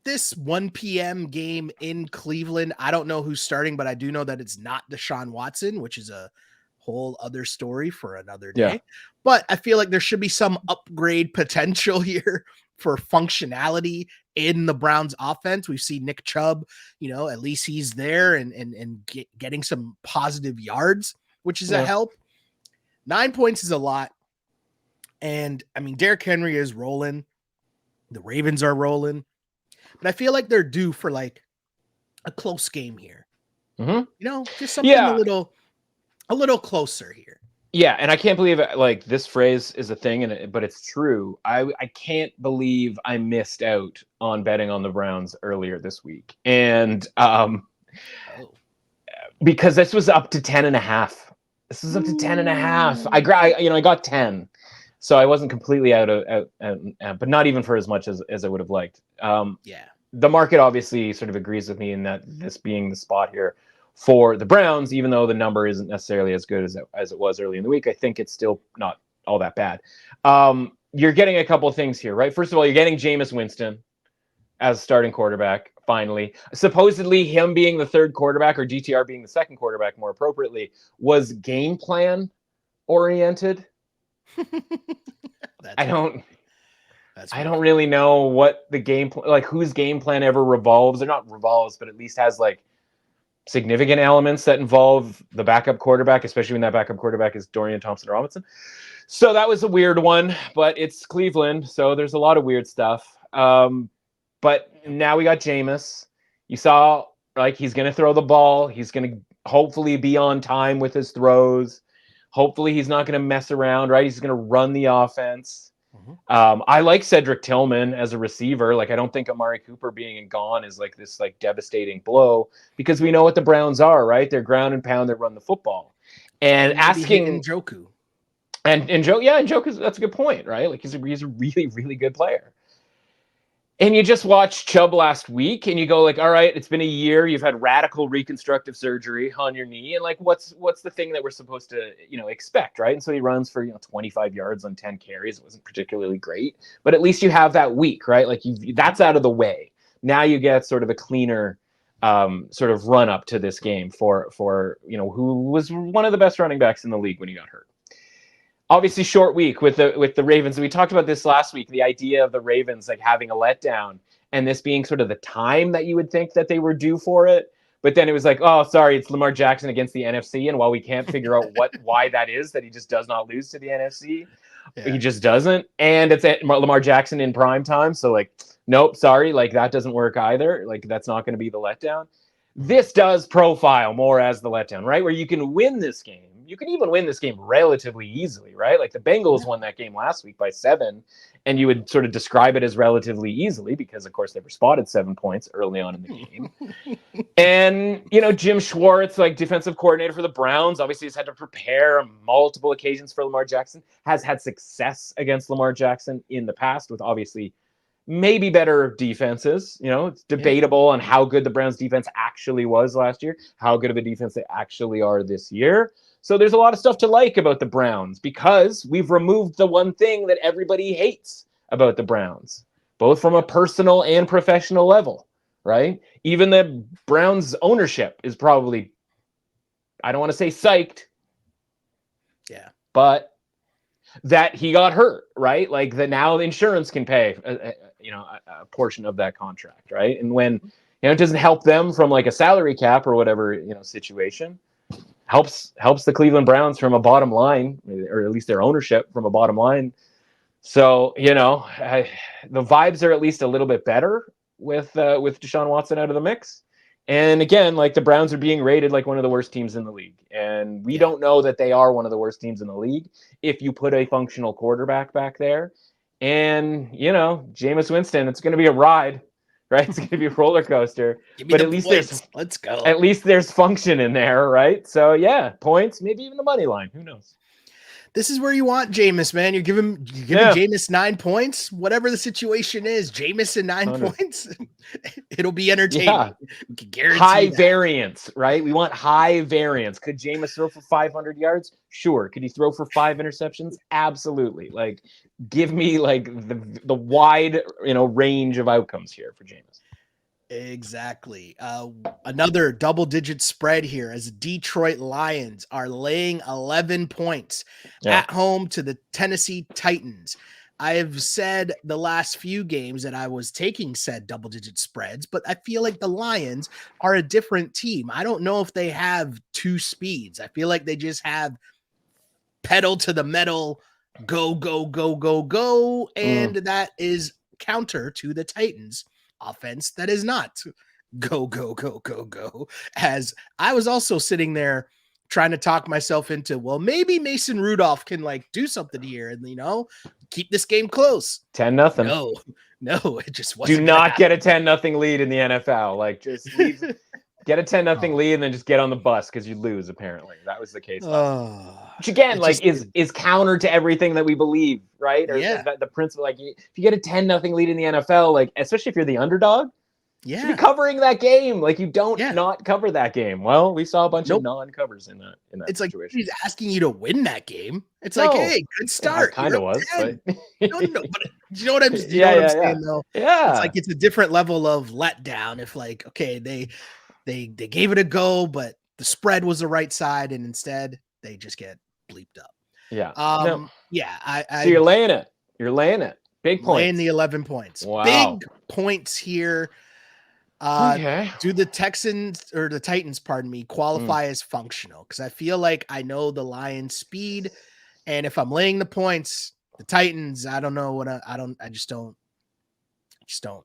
This 1 p.m. game in Cleveland, I don't know who's starting, but I do know that it's not Deshaun Watson, which is a whole other story for another day. Yeah. But I feel like there should be some upgrade potential here for functionality in the Browns offense. We've seen Nick Chubb, at least he's there and getting some positive yards, which is a help. 9 points is a lot. And I mean, Derrick Henry is rolling. The Ravens are rolling. But I feel like they're due for like a close game here. Just something a little closer here. Yeah, and I can't believe like this phrase is a thing, but it's true. I can't believe I missed out on betting on the Browns earlier this week, and because this was up to 10.5. This is up to 10.5. I got 10. So I wasn't completely out, but not even for as much as I would have liked. The market obviously sort of agrees with me in that this being the spot here for the Browns, even though the number isn't necessarily as good as it was early in the week, I think it's still not all that bad. You're getting a couple of things here, right? First of all, you're getting Jameis Winston as starting quarterback, finally. Supposedly him being the third quarterback, or GTR being the second quarterback more appropriately, was game plan oriented. I don't really know what the game plan, like whose game plan ever revolves, or not revolves, but at least has like significant elements that involve the backup quarterback, especially when that backup quarterback is Dorian Thompson-Robinson. So that was a weird one, but it's Cleveland, so there's a lot of weird stuff. But now we got Jameis. You saw, like, he's going to throw the ball. He's going to hopefully be on time with his throws. Hopefully he's not going to mess around, right? He's going to run the offense. I like Cedric Tillman as a receiver. Like, I don't think Amari Cooper being gone is like this like devastating blow, because we know what the Browns are, right? They're ground and pound that run the football. And asking Njoku. And Njoku, that's a good point, right? Like, he's a really, really good player. And you just watched Chubb last week and you go like, all right, it's been a year. You've had radical reconstructive surgery on your knee. And like, what's the thing that we're supposed to, expect, right? And so he runs for, 25 yards on 10 carries. It wasn't particularly great, but at least you have that week, right? Like, that's out of the way. Now you get sort of a cleaner sort of run up to this game for who was one of the best running backs in the league when he got hurt. Obviously, short week with the Ravens. We talked about this last week. The idea of the Ravens like having a letdown, and this being sort of the time that you would think that they were due for it. But then it was like, oh, sorry, it's Lamar Jackson against the NFC, and while we can't figure out why that is, that he just does not lose to the NFC, he just doesn't, and it's at Lamar Jackson in prime time. So like, nope, sorry, like that doesn't work either. Like that's not going to be the letdown. This does profile more as the letdown, right? Where you can win this game. You can even win this game relatively easily, right? Like the Bengals won that game last week by 7, and you would sort of describe it as relatively easily because, of course, they were spotted 7 points early on in the game. And, Jim Schwartz, like defensive coordinator for the Browns, obviously has had to prepare on multiple occasions for Lamar Jackson, has had success against Lamar Jackson in the past with obviously maybe better defenses. It's debatable on how good the Browns defense actually was last year, how good of a defense they actually are this year. So there's a lot of stuff to like about the Browns because we've removed the one thing that everybody hates about the Browns, both from a personal and professional level, right? Even the Browns ownership is probably, I don't want to say psyched. Yeah. But that he got hurt, right? Like that now the insurance can pay, a portion of that contract, right? And when, it doesn't help them from like a salary cap or whatever, situation, helps the Cleveland Browns from a bottom line, or at least their ownership from a bottom line. So, the vibes are at least a little bit better with Deshaun Watson out of the mix. And again, like the Browns are being rated like one of the worst teams in the league. And we don't know that they are one of the worst teams in the league if you put a functional quarterback back there. And, Jameis Winston, it's going to be a ride, right? It's going to be a roller coaster. But at least let's go. At least there's function in there, right? So, yeah, points, maybe even the money line. Who knows? This is where you want Jameis, man. You're giving Jameis 9 points, whatever the situation is. Jameis and 9 points, it'll be entertaining. Yeah. High variance, right? We want high variance. Could Jameis throw for 500 yards? Sure. Could he throw for 5 interceptions? Absolutely. Like, give me like the wide, range of outcomes here for Jameis. Exactly. Another double-digit spread here as Detroit Lions are laying 11 points at home to the Tennessee Titans. I have said the last few games that I was taking said double-digit spreads, but I feel like the Lions are a different team. I don't know if they have 2 speeds. I feel like they just have pedal to the metal, go, go, go, go, go, and that is counter to the Titans offense that is not go, go, go, go, go. As I was also sitting there trying to talk myself into, well, maybe Mason Rudolph can like do something here and, keep this game close. 10-0. No, it just wasn't. Do not get a 10-0 lead in the NFL. Like just leave, get a 10-0 lead and then just get on the bus because you lose. Apparently that was the case last week. Which again, like is counter to everything that we believe, right? Or is that the principle? Like if you get a 10-0 lead in the NFL, like especially if you're the underdog, you should be covering that game. Like you don't not cover that game. Well, we saw a bunch of non-covers in that. It's situation. Like he's asking you to win that game. It's like, hey, good start. Kind of was, but no, but you know what I'm saying though? Yeah, it's like it's a different level of letdown. If like, okay, they gave it a go, but the spread was the right side, and instead they just get bleeped up. Yeah. So you're laying it. You're laying it. Big points. Laying the 11 points. Wow. Big points here. Do the Texans or the Titans, pardon me, qualify as functional? Because I feel like I know the Lions' speed, and if I'm laying the points, the Titans, I don't know what I just don't know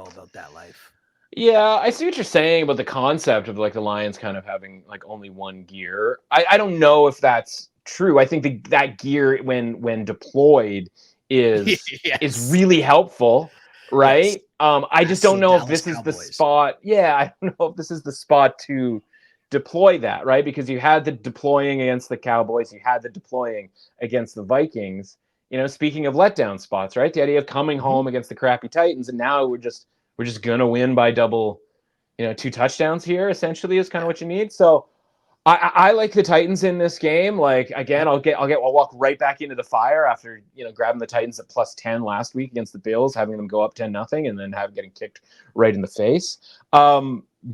about that life. Yeah, I see what you're saying about the concept of like the Lions kind of having like only one gear. I don't know if that's true. I think that gear when deployed is really helpful, right? Yes. I just don't know if this is the spot. Yeah, I don't know if this is the spot to deploy that, right? Because you had the deploying against the Cowboys, you had the deploying against the Vikings. Speaking of letdown spots, right? The idea of coming home against the crappy Titans, and now we're just gonna win by double, 2 touchdowns here. Essentially, is kind of what you need. So, I like the Titans in this game. Like again, I'll walk right back into the fire after grabbing the Titans at +10 last week against the Bills, having them go up 10-0, and then getting kicked right in the face.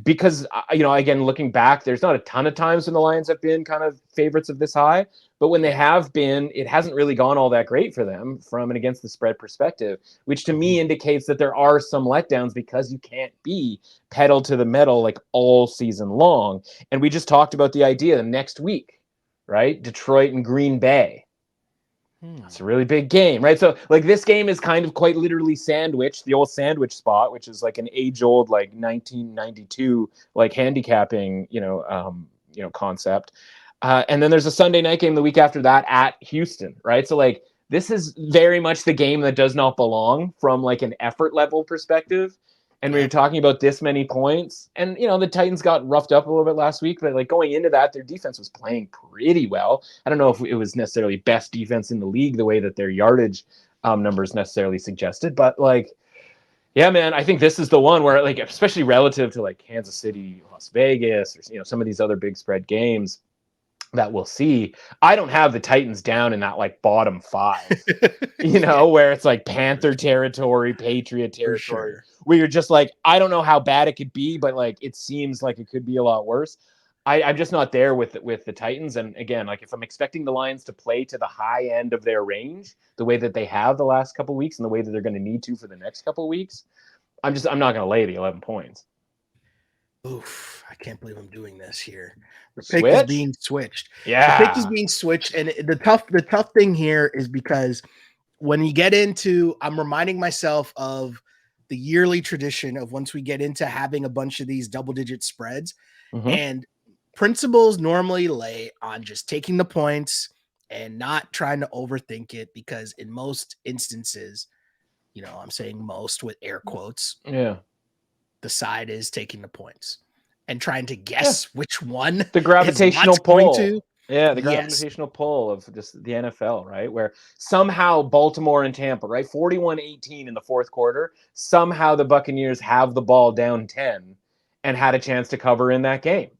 because, again, looking back, there's not a ton of times when the Lions have been kind of favorites of this high, but when they have been, it hasn't really gone all that great for them from an against the spread perspective, which to me indicates that there are some letdowns because you can't be pedal to the metal like all season long. And we just talked about the idea next week, right? Detroit and Green Bay. It's a really big game, right? So like this game is kind of quite literally sandwiched, the old sandwich spot, which is like an age-old like 1992 like handicapping, concept. And then there's a Sunday night game the week after that at Houston, right? So like this is very much the game that does not belong from like an effort level perspective. And when you're talking about this many points, and the Titans got roughed up a little bit last week, but like going into that, their defense was playing pretty well. I don't know if it was necessarily best defense in the league the way that their yardage numbers necessarily suggested, but like, yeah, man, I think this is the one where like, especially relative to like Kansas City, Las Vegas, or some of these other big spread games that we'll see, I don't have the Titans down in that like bottom 5, where it's like Panther territory, Patriot territory, where you're just like, I don't know how bad it could be, but like it seems like it could be a lot worse. I'm just not there with the Titans. And again, like if I'm expecting the Lions to play to the high end of their range, the way that they have the last couple of weeks and the way that they're going to need to for the next couple of weeks, I'm not going to lay the 11 points. Oof, I can't believe I'm doing this here. The Switch? pick is being switched. Yeah. The pick is being switched. And the tough thing here is because when you get into, I'm reminding myself of the yearly tradition of once we get into having a bunch of these double-digit spreads, and principles normally lay on just taking the points and not trying to overthink it, because in most instances, I'm saying most with air quotes, the side is taking the points and trying to guess which one. The gravitational pull. The gravitational pull of just the NFL, right? Where somehow Baltimore and Tampa, right? 41-18 in the fourth quarter. Somehow the Buccaneers have the ball down 10 and had a chance to cover in that game.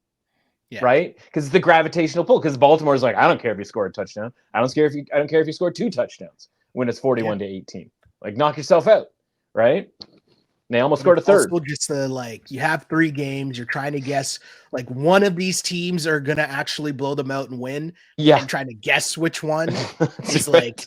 Yeah. Right? Because it's the gravitational pull. Because Baltimore's like, I don't care if you score a touchdown. I don't care if you score 2 touchdowns when it's 41-18. Like, knock yourself out, right? They almost scored a third. Also just you have 3 games. You're trying to guess like one of these teams are gonna actually blow them out and win. Yeah, and trying to guess which one is like.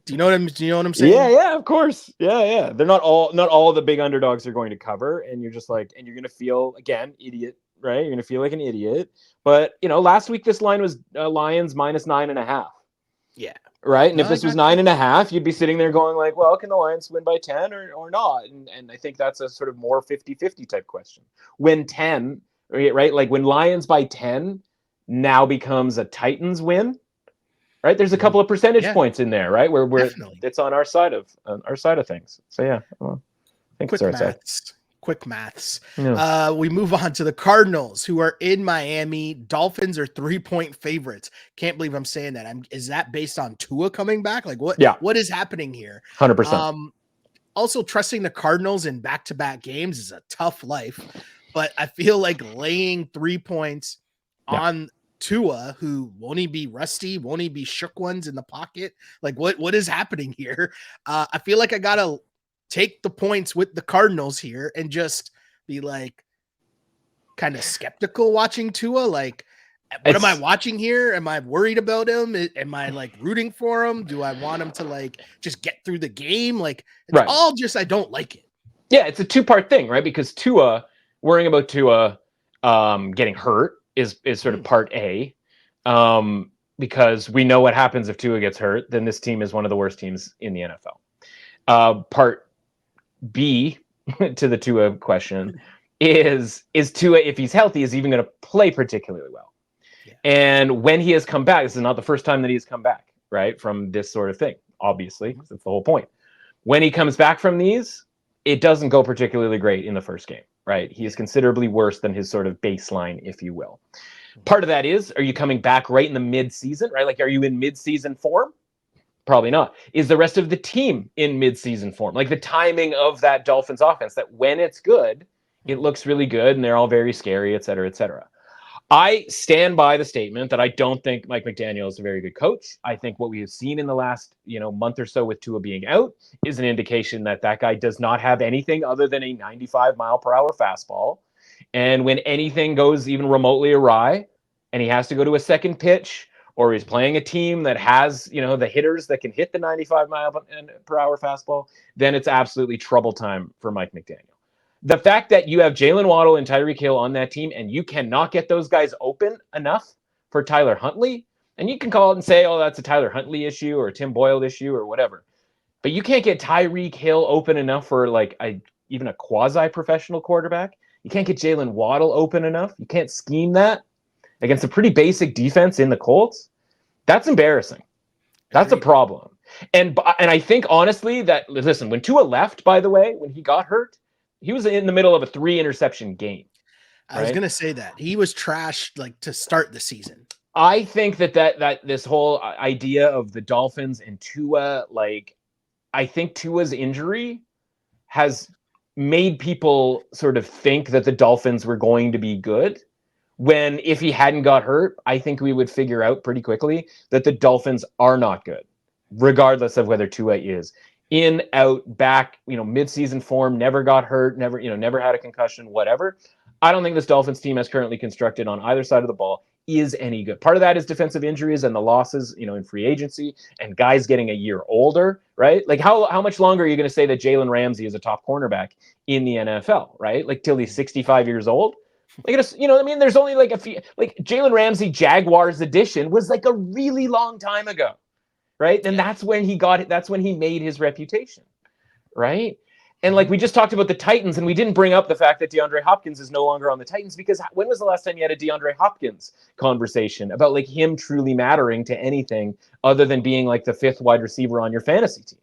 Do you know what I'm saying? Yeah, of course. Yeah. They're not all the big underdogs are going to cover, and you're just like, and you're gonna feel again idiot, right? You're gonna feel like an idiot. But last week this line was Lions minus 9.5. Yeah. Right. And if this was 9.5, you'd be sitting there going like, well, can the Lions win by 10 or not? And I think that's a sort of more 50-50 type question. When 10, right? Like when Lions by 10 now becomes a Titans win, right? There's a couple of percentage points in there, right? Where it's on our side of things. So yeah, well, I think quick maths. Yeah. We move on to the Cardinals, who are in Miami. Dolphins are 3-point favorites. Can't believe I'm saying that. Is that based on Tua coming back? Like what? Yeah. What is happening here? 100%. Also, trusting the Cardinals in back-to-back games is a tough life, but I feel like laying 3 points on Tua, who won't he be rusty? Won't he be shook ones in the pocket? Like what is happening here? I feel like I gotta take the points with the Cardinals here and just be like kind of skeptical watching Tua. Like, what am I watching here? Am I worried about him? Am I like rooting for him? Do I want him to like just get through the game? Like it's all just, I don't like it. Yeah. It's a 2-part thing, right? Because worrying about Tua getting hurt is sort of part A. Because we know what happens if Tua gets hurt, then this team is one of the worst teams in the NFL. Part B to the Tua question is Tua, if he's healthy, is even going to play particularly well? Yeah. And when he has come back, this is not the first time that he has come back, right, from this sort of thing, obviously, because that's the whole point. When he comes back from these, it doesn't go particularly great in the first game, right? He is considerably worse than his sort of baseline, if you will. Part of that is, are you coming back right in the mid-season, right? Like, are you in mid-season form? Probably not. Is the rest of the team in mid-season form? Like the timing of that Dolphins offense, that when it's good, it looks really good and they're all very scary, et cetera, et cetera. I stand by the statement that I don't think Mike McDaniel is a very good coach. I think what we have seen in the last month or so with Tua being out is an indication that guy does not have anything other than a 95 mile per hour fastball. And when anything goes even remotely awry and he has to go to a second pitch, or he's playing a team that has, the hitters that can hit the 95 mile per hour fastball, then it's absolutely trouble time for Mike McDaniel. The fact that you have Jalen Waddle and Tyreek Hill on that team and you cannot get those guys open enough for Tyler Huntley, and you can call it and say, oh, that's a Tyler Huntley issue or a Tim Boyle issue or whatever. But you can't get Tyreek Hill open enough for even a quasi-professional quarterback. You can't get Jalen Waddle open enough. You can't scheme that against a pretty basic defense in the Colts. That's embarrassing. That's a problem. And I think, honestly, that, listen, when Tua left, by the way, when he got hurt, he was in the middle of a 3-interception game. I was going to say that. He was trashed to start the season. I think that this whole idea of the Dolphins and Tua, I think Tua's injury has made people sort of think that the Dolphins were going to be good, when if he hadn't got hurt, I think we would figure out pretty quickly that the Dolphins are not good, regardless of whether Tua is in, out, back, mid-season form, never got hurt, never had a concussion, whatever. I don't think this Dolphins team as currently constructed on either side of the ball is any good. Part of that is defensive injuries and the losses, in free agency and guys getting a year older, right? How much longer are you going to say that Jalen Ramsey is a top cornerback in the NFL, right? Till he's 65 years old? There's only a few, Jalen Ramsey Jaguars edition was a really long time ago, right? And that's when he made his reputation, right? And we just talked about the Titans, and we didn't bring up the fact that DeAndre Hopkins is no longer on the Titans, because when was the last time you had a DeAndre Hopkins conversation about him truly mattering to anything other than being the fifth wide receiver on your fantasy team?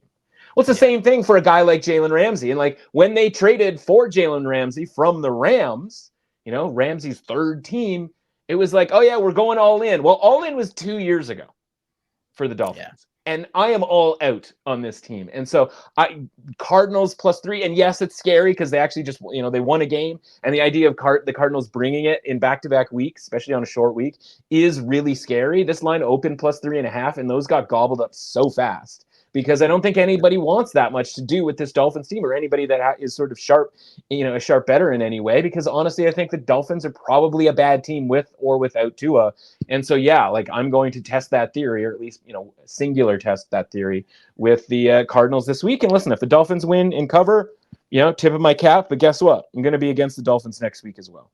Well, it's the same thing for a guy like Jalen Ramsey. And when they traded for Jalen Ramsey from the Rams, Ramsey's third team, it was oh yeah, we're going all in. Well, all in was 2 years ago for the Dolphins. Yeah. And I am all out on this team. And so Cardinals +3. And yes, it's scary because they actually just, they won a game. And the idea of the Cardinals bringing it in back-to-back weeks, especially on a short week, is really scary. This line opened +3.5, and those got gobbled up so fast, because I don't think anybody wants that much to do with this Dolphins team, or anybody that is sort of sharp, a sharp better in any way. Because honestly, I think the Dolphins are probably a bad team with or without Tua. And so, yeah, I'm going to test that theory, or at least, singular test that theory with the Cardinals this week. And listen, if the Dolphins win and cover, tip of my cap. But guess what? I'm going to be against the Dolphins next week as well,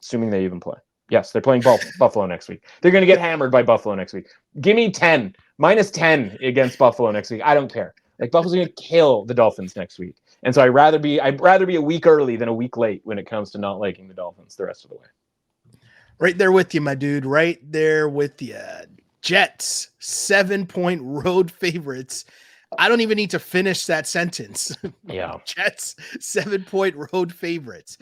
assuming they even play. Yes, they're playing Buffalo next week. They're going to get hammered by Buffalo next week. Give me 10, -10 against Buffalo next week. I don't care. Buffalo's going to kill the Dolphins next week. And so I'd rather be a week early than a week late when it comes to not liking the Dolphins the rest of the way. Right there with you, my dude. Right there with you. Jets, 7-point road favorites. I don't even need to finish that sentence. Yeah. Jets, 7-point road favorites.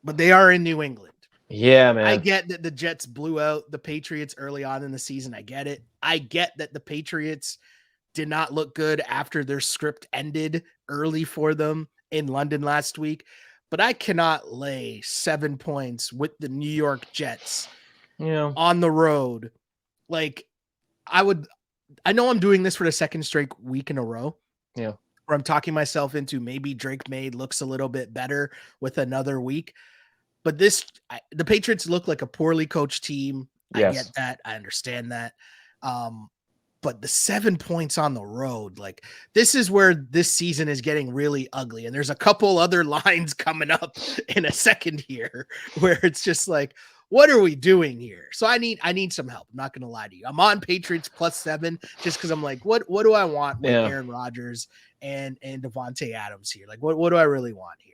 But they are in New England. Yeah, man. I get that the Jets blew out the Patriots early on in the season. I get it. I get that the Patriots did not look good after their script ended early for them in London last week. But I cannot lay 7 points with the New York Jets on the road. I know I'm doing this for the second straight week in a row. Yeah. Where I'm talking myself into maybe Drake May looks a little bit better with another week. But the Patriots look like a poorly coached team. Yes. I get that. I understand that. But the 7 points on the road, this is where this season is getting really ugly. And there's a couple other lines coming up in a second here where it's just what are we doing here? So I need some help. I'm not going to lie to you. I'm on Patriots +7 just because I'm what do I want with Aaron Rodgers and Devontae Adams here? What do I really want here?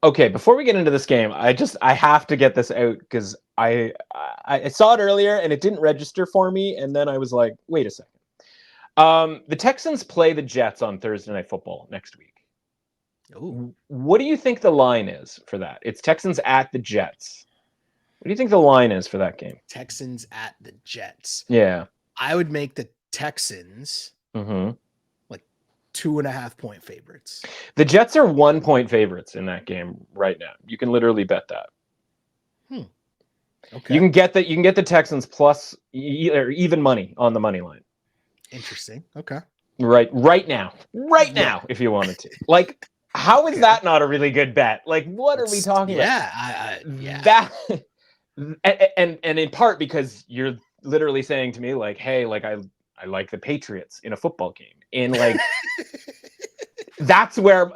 Okay, before we get into this game, I have to get this out because I saw it earlier and it didn't register for me, and then I was like, wait a second. The Texans play the Jets on Thursday Night Football next week. Ooh. What do you think the line is for that? It's Texans at the Jets. What do you think the line is for that game? Texans at the Jets. Yeah. I would make the Texans 2.5-point favorites. The Jets are 1-point favorites in that game right now. You can literally bet that. Okay. You can get the Texans plus or even money on the money line. Interesting. Okay. Right now, if you wanted to. How is that not a really good bet? Like, what are we talking about? Yeah. That and in part because you're literally saying to me like, hey, like I like the Patriots in a football game, and like that's where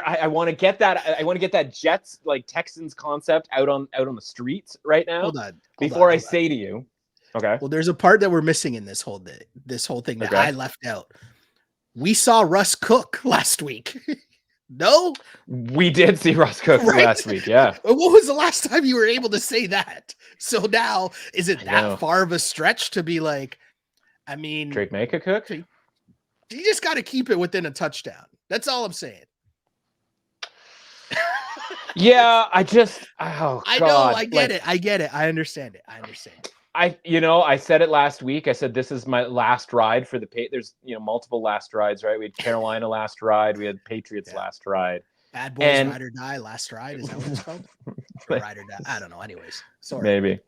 I want to get that. I want to get that Jets like Texans concept out on the streets right now. Hold on. Before I say to you, okay. Well, there's a part that we're missing in this whole thing that I left out. We saw Russ cook last week. No, we did see Russ cook last week. Yeah. What was the last time you were able to say that? So now, is it that far of a stretch to be like? I mean, Drake make a cook. You just got to keep it within a touchdown. That's all I'm saying. Yeah, I know. I get it. I understand it. I said it last week. I said this is my last ride for the There's multiple last rides, right? We had Carolina last ride. We had Patriots last ride. Bad Boys Ride or Die last ride. Is that what it's called? Or Ride or Die. I don't know. Anyways, sorry. Maybe.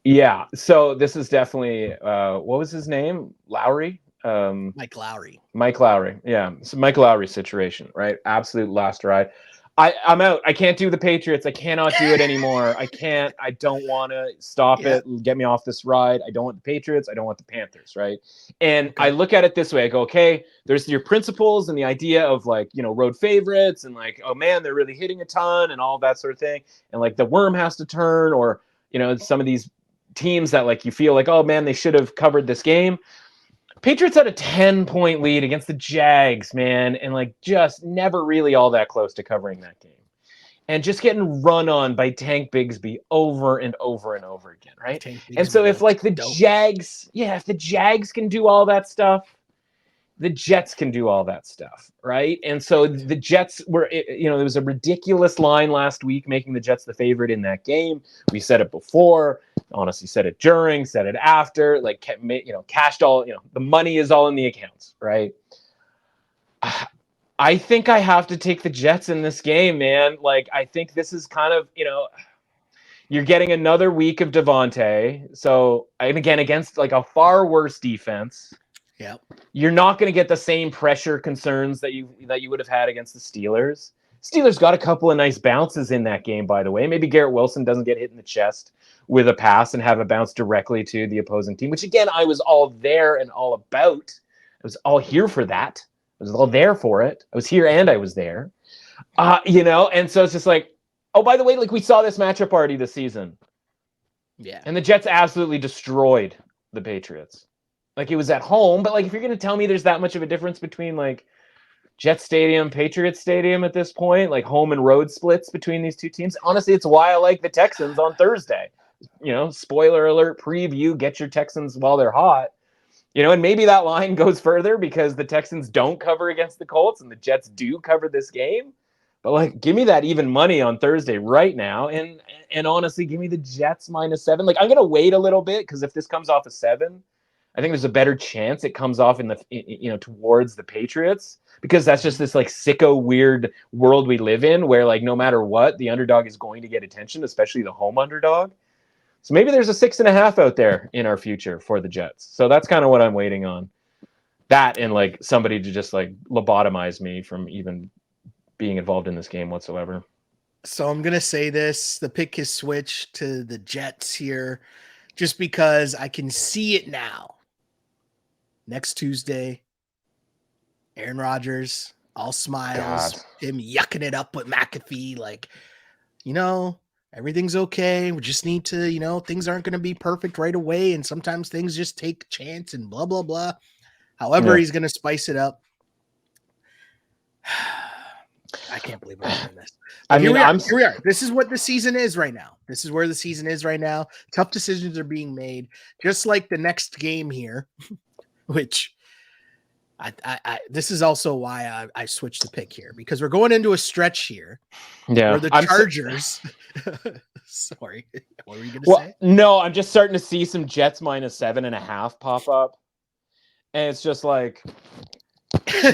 Yeah. So this is definitely what was his name? Lowry. Mike Lowry. Yeah. So Mike Lowry situation, right? Absolute last ride. I'm out. I can't do the Patriots. I cannot do it anymore. I can't. I don't want to stop it. Get me off this ride. I don't want the Patriots. I don't want the Panthers, right? And I look at it this way. I go, okay, there's your principles and the idea of like, road favorites and like, oh man, they're really hitting a ton and all that sort of thing. And like the worm has to turn, or, some of these teams that like you feel like, oh man, they should have covered this game. Patriots had a 10-point lead against the Jags, man, and like just never really all that close to covering that game. And just getting run on by Tank Bigsby over and over and over again, right? And so if like the Jags, if the Jags can do all that stuff, the Jets can do all that stuff, right? And so the Jets were, there was a ridiculous line last week making the Jets the favorite in that game. We said it before, honestly said it during, said it after, like, cashed all, the money is all in the accounts, right? I think I have to take the Jets in this game, man. Like, I think this is kind of, you're getting another week of Devontae. So, and again, against like a far worse defense. Yeah, you're not going to get the same pressure concerns that you would have had against the Steelers. Steelers got a couple of nice bounces in that game, by the way. Maybe Garrett Wilson doesn't get hit in the chest with a pass and have a bounce directly to the opposing team, which again, I was all there and all about. I was all here for that. I was all there for it. I was here and I was there. And so it's just like, oh, by the way, like we saw this matchup already this season. Yeah. And the Jets absolutely destroyed the Patriots. Like it was at home, but like if you're going to tell me there's that much of a difference between like Jet Stadium, Patriots Stadium at this point, like home and road splits between these two teams, honestly, it's why I like the Texans on Thursday. Spoiler alert preview, get your Texans while they're hot. And maybe that line goes further because the Texans don't cover against the Colts and the Jets do cover this game. But like, give me that even money on Thursday right now. And honestly, give me the Jets -7. Like I'm going to wait a little bit because if this comes off a 7, I think there's a better chance it comes off towards the Patriots because that's just this like sicko weird world we live in where like no matter what, the underdog is going to get attention, especially the home underdog. So maybe there's a 6.5 out there in our future for the Jets. So that's kind of what I'm waiting on. That and like somebody to just like lobotomize me from even being involved in this game whatsoever. So I'm going to say this, the pick is switched to the Jets here just because I can see it now. Next Tuesday, Aaron Rodgers, all smiles, him yucking it up with McAfee. Like, everything's okay. We just need to, things aren't going to be perfect right away. And sometimes things just take a chance and blah, blah, blah. However, he's going to spice it up. I can't believe I'm doing this. Here we are. This is what the season is right now. This is where the season is right now. Tough decisions are being made, just like the next game here, which this is also why I switched the pick here because we're going into a stretch here. Yeah, where the Chargers. Sorry, what were you going to say? No, I'm just starting to see some Jets -7.5 pop up, and it's just like, let's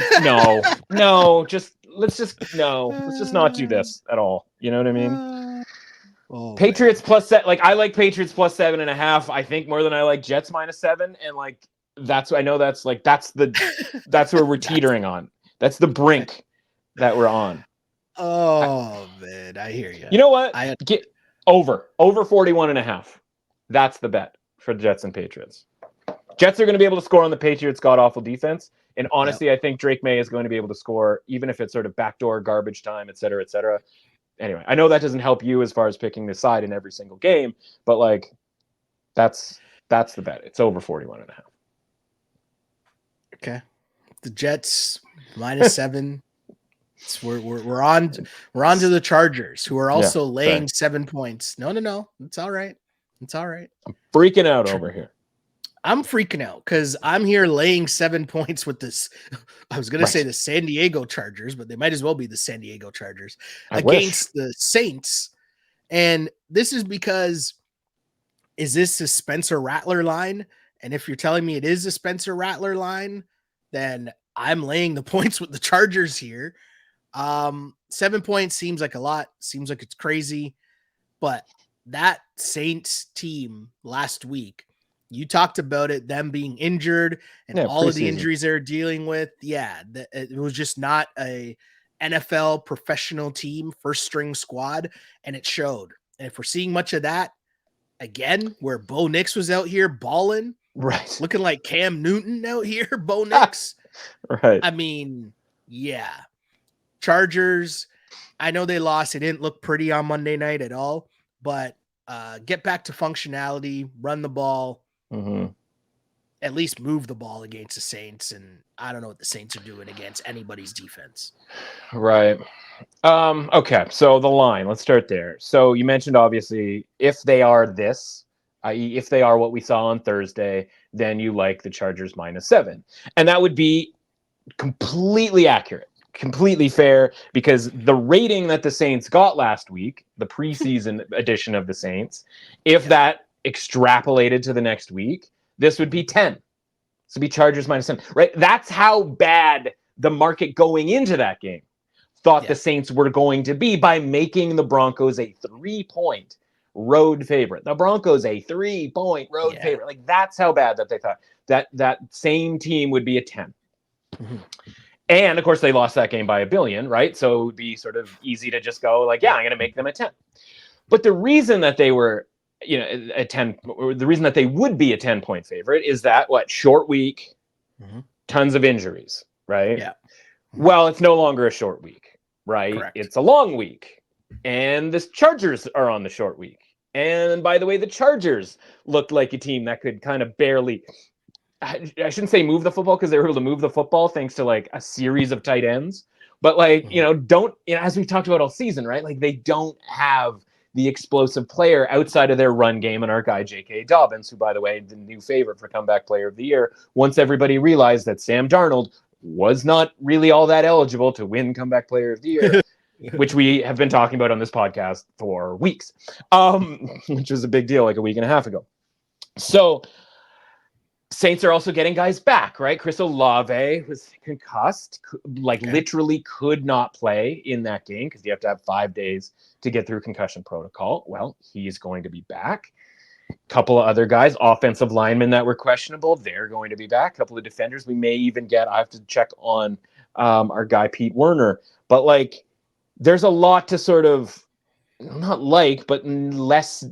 just not do this at all. You know what I mean? Patriots +7. Like I like Patriots +7.5. I think more than I like Jets -7, and like that's where we're teetering on. That's the brink that we're on. Oh, man, I hear you. You know what? Get over 41.5. That's the bet for the Jets and Patriots. Jets are going to be able to score on the Patriots' god-awful defense. And honestly, I think Drake May is going to be able to score, even if it's sort of backdoor garbage time, et cetera, et cetera. Anyway, I know that doesn't help you as far as picking the side in every single game, but like that's the bet. It's over 41.5. Okay. The Jets -7. We're on to the Chargers, who are also laying 7 points. No. It's all right. I'm freaking out over here. I'm freaking out because I'm here laying 7 points with this. I was going to say the San Diego Chargers, but they might as well be the San Diego Chargers against the Saints. And this is because, is this a Spencer Rattler line? And if you're telling me it is a Spencer Rattler line, then I'm laying the points with the Chargers here. 7 points seems like a lot. Seems like it's crazy. But that Saints team last week, you talked about it, them being injured and all of the injuries they're dealing with. Yeah, it was just not a NFL professional team, first string squad, and it showed. And if we're seeing much of that again, where Bo Nix was out here balling, right, looking like Cam Newton out here, Bo Nix, right. I mean, yeah. Chargers, I know they lost. It didn't look pretty on Monday night at all, but get back to functionality, run the ball, at least move the ball against the Saints. And I don't know what the Saints are doing against anybody's defense. Right. Okay. So the line, let's start there. So you mentioned, obviously, if they are this, i.e. if they are what we saw on Thursday, then you like the Chargers -7. And that would be completely accurate, completely fair, because the rating that the Saints got last week, the preseason edition of the Saints, if that extrapolated to the next week, this would be 10. This would be Chargers -10, right? That's how bad the market going into that game thought the Saints were going to be by making the Broncos a 3-point road favorite. The Broncos a 3-point road favorite. Like, that's how bad that they thought that same team would be a 10. And of course, they lost that game by $1 billion, right? So it would be sort of easy to just go like, I'm going to make them a 10. But the reason that they were, a 10, or the reason that they would be a 10-point favorite is that short week, tons of injuries, right? Yeah. Well, it's no longer a short week, right? Correct. It's a long week, and the Chargers are on the short week. And by the way, the Chargers looked like a team that could kind of barely, I shouldn't say move the football, because they were able to move the football thanks to like a series of tight ends. But as we talked about all season, right? Like, they don't have the explosive player outside of their run game, and our guy J.K. Dobbins, who, by the way, the new favorite for comeback player of the year, once everybody realized that Sam Darnold was not really all that eligible to win comeback player of the year, which we have been talking about on this podcast for weeks, which was a big deal like a week and a half ago. So Saints are also getting guys back, right? Chris Olave was concussed, literally could not play in that game because you have to have 5 days to get through concussion protocol. Well, he's going to be back. A couple of other guys, offensive linemen that were questionable, they're going to be back. A couple of defenders we may even get. I have to check on our guy Pete Werner. But there's a lot to sort of not but less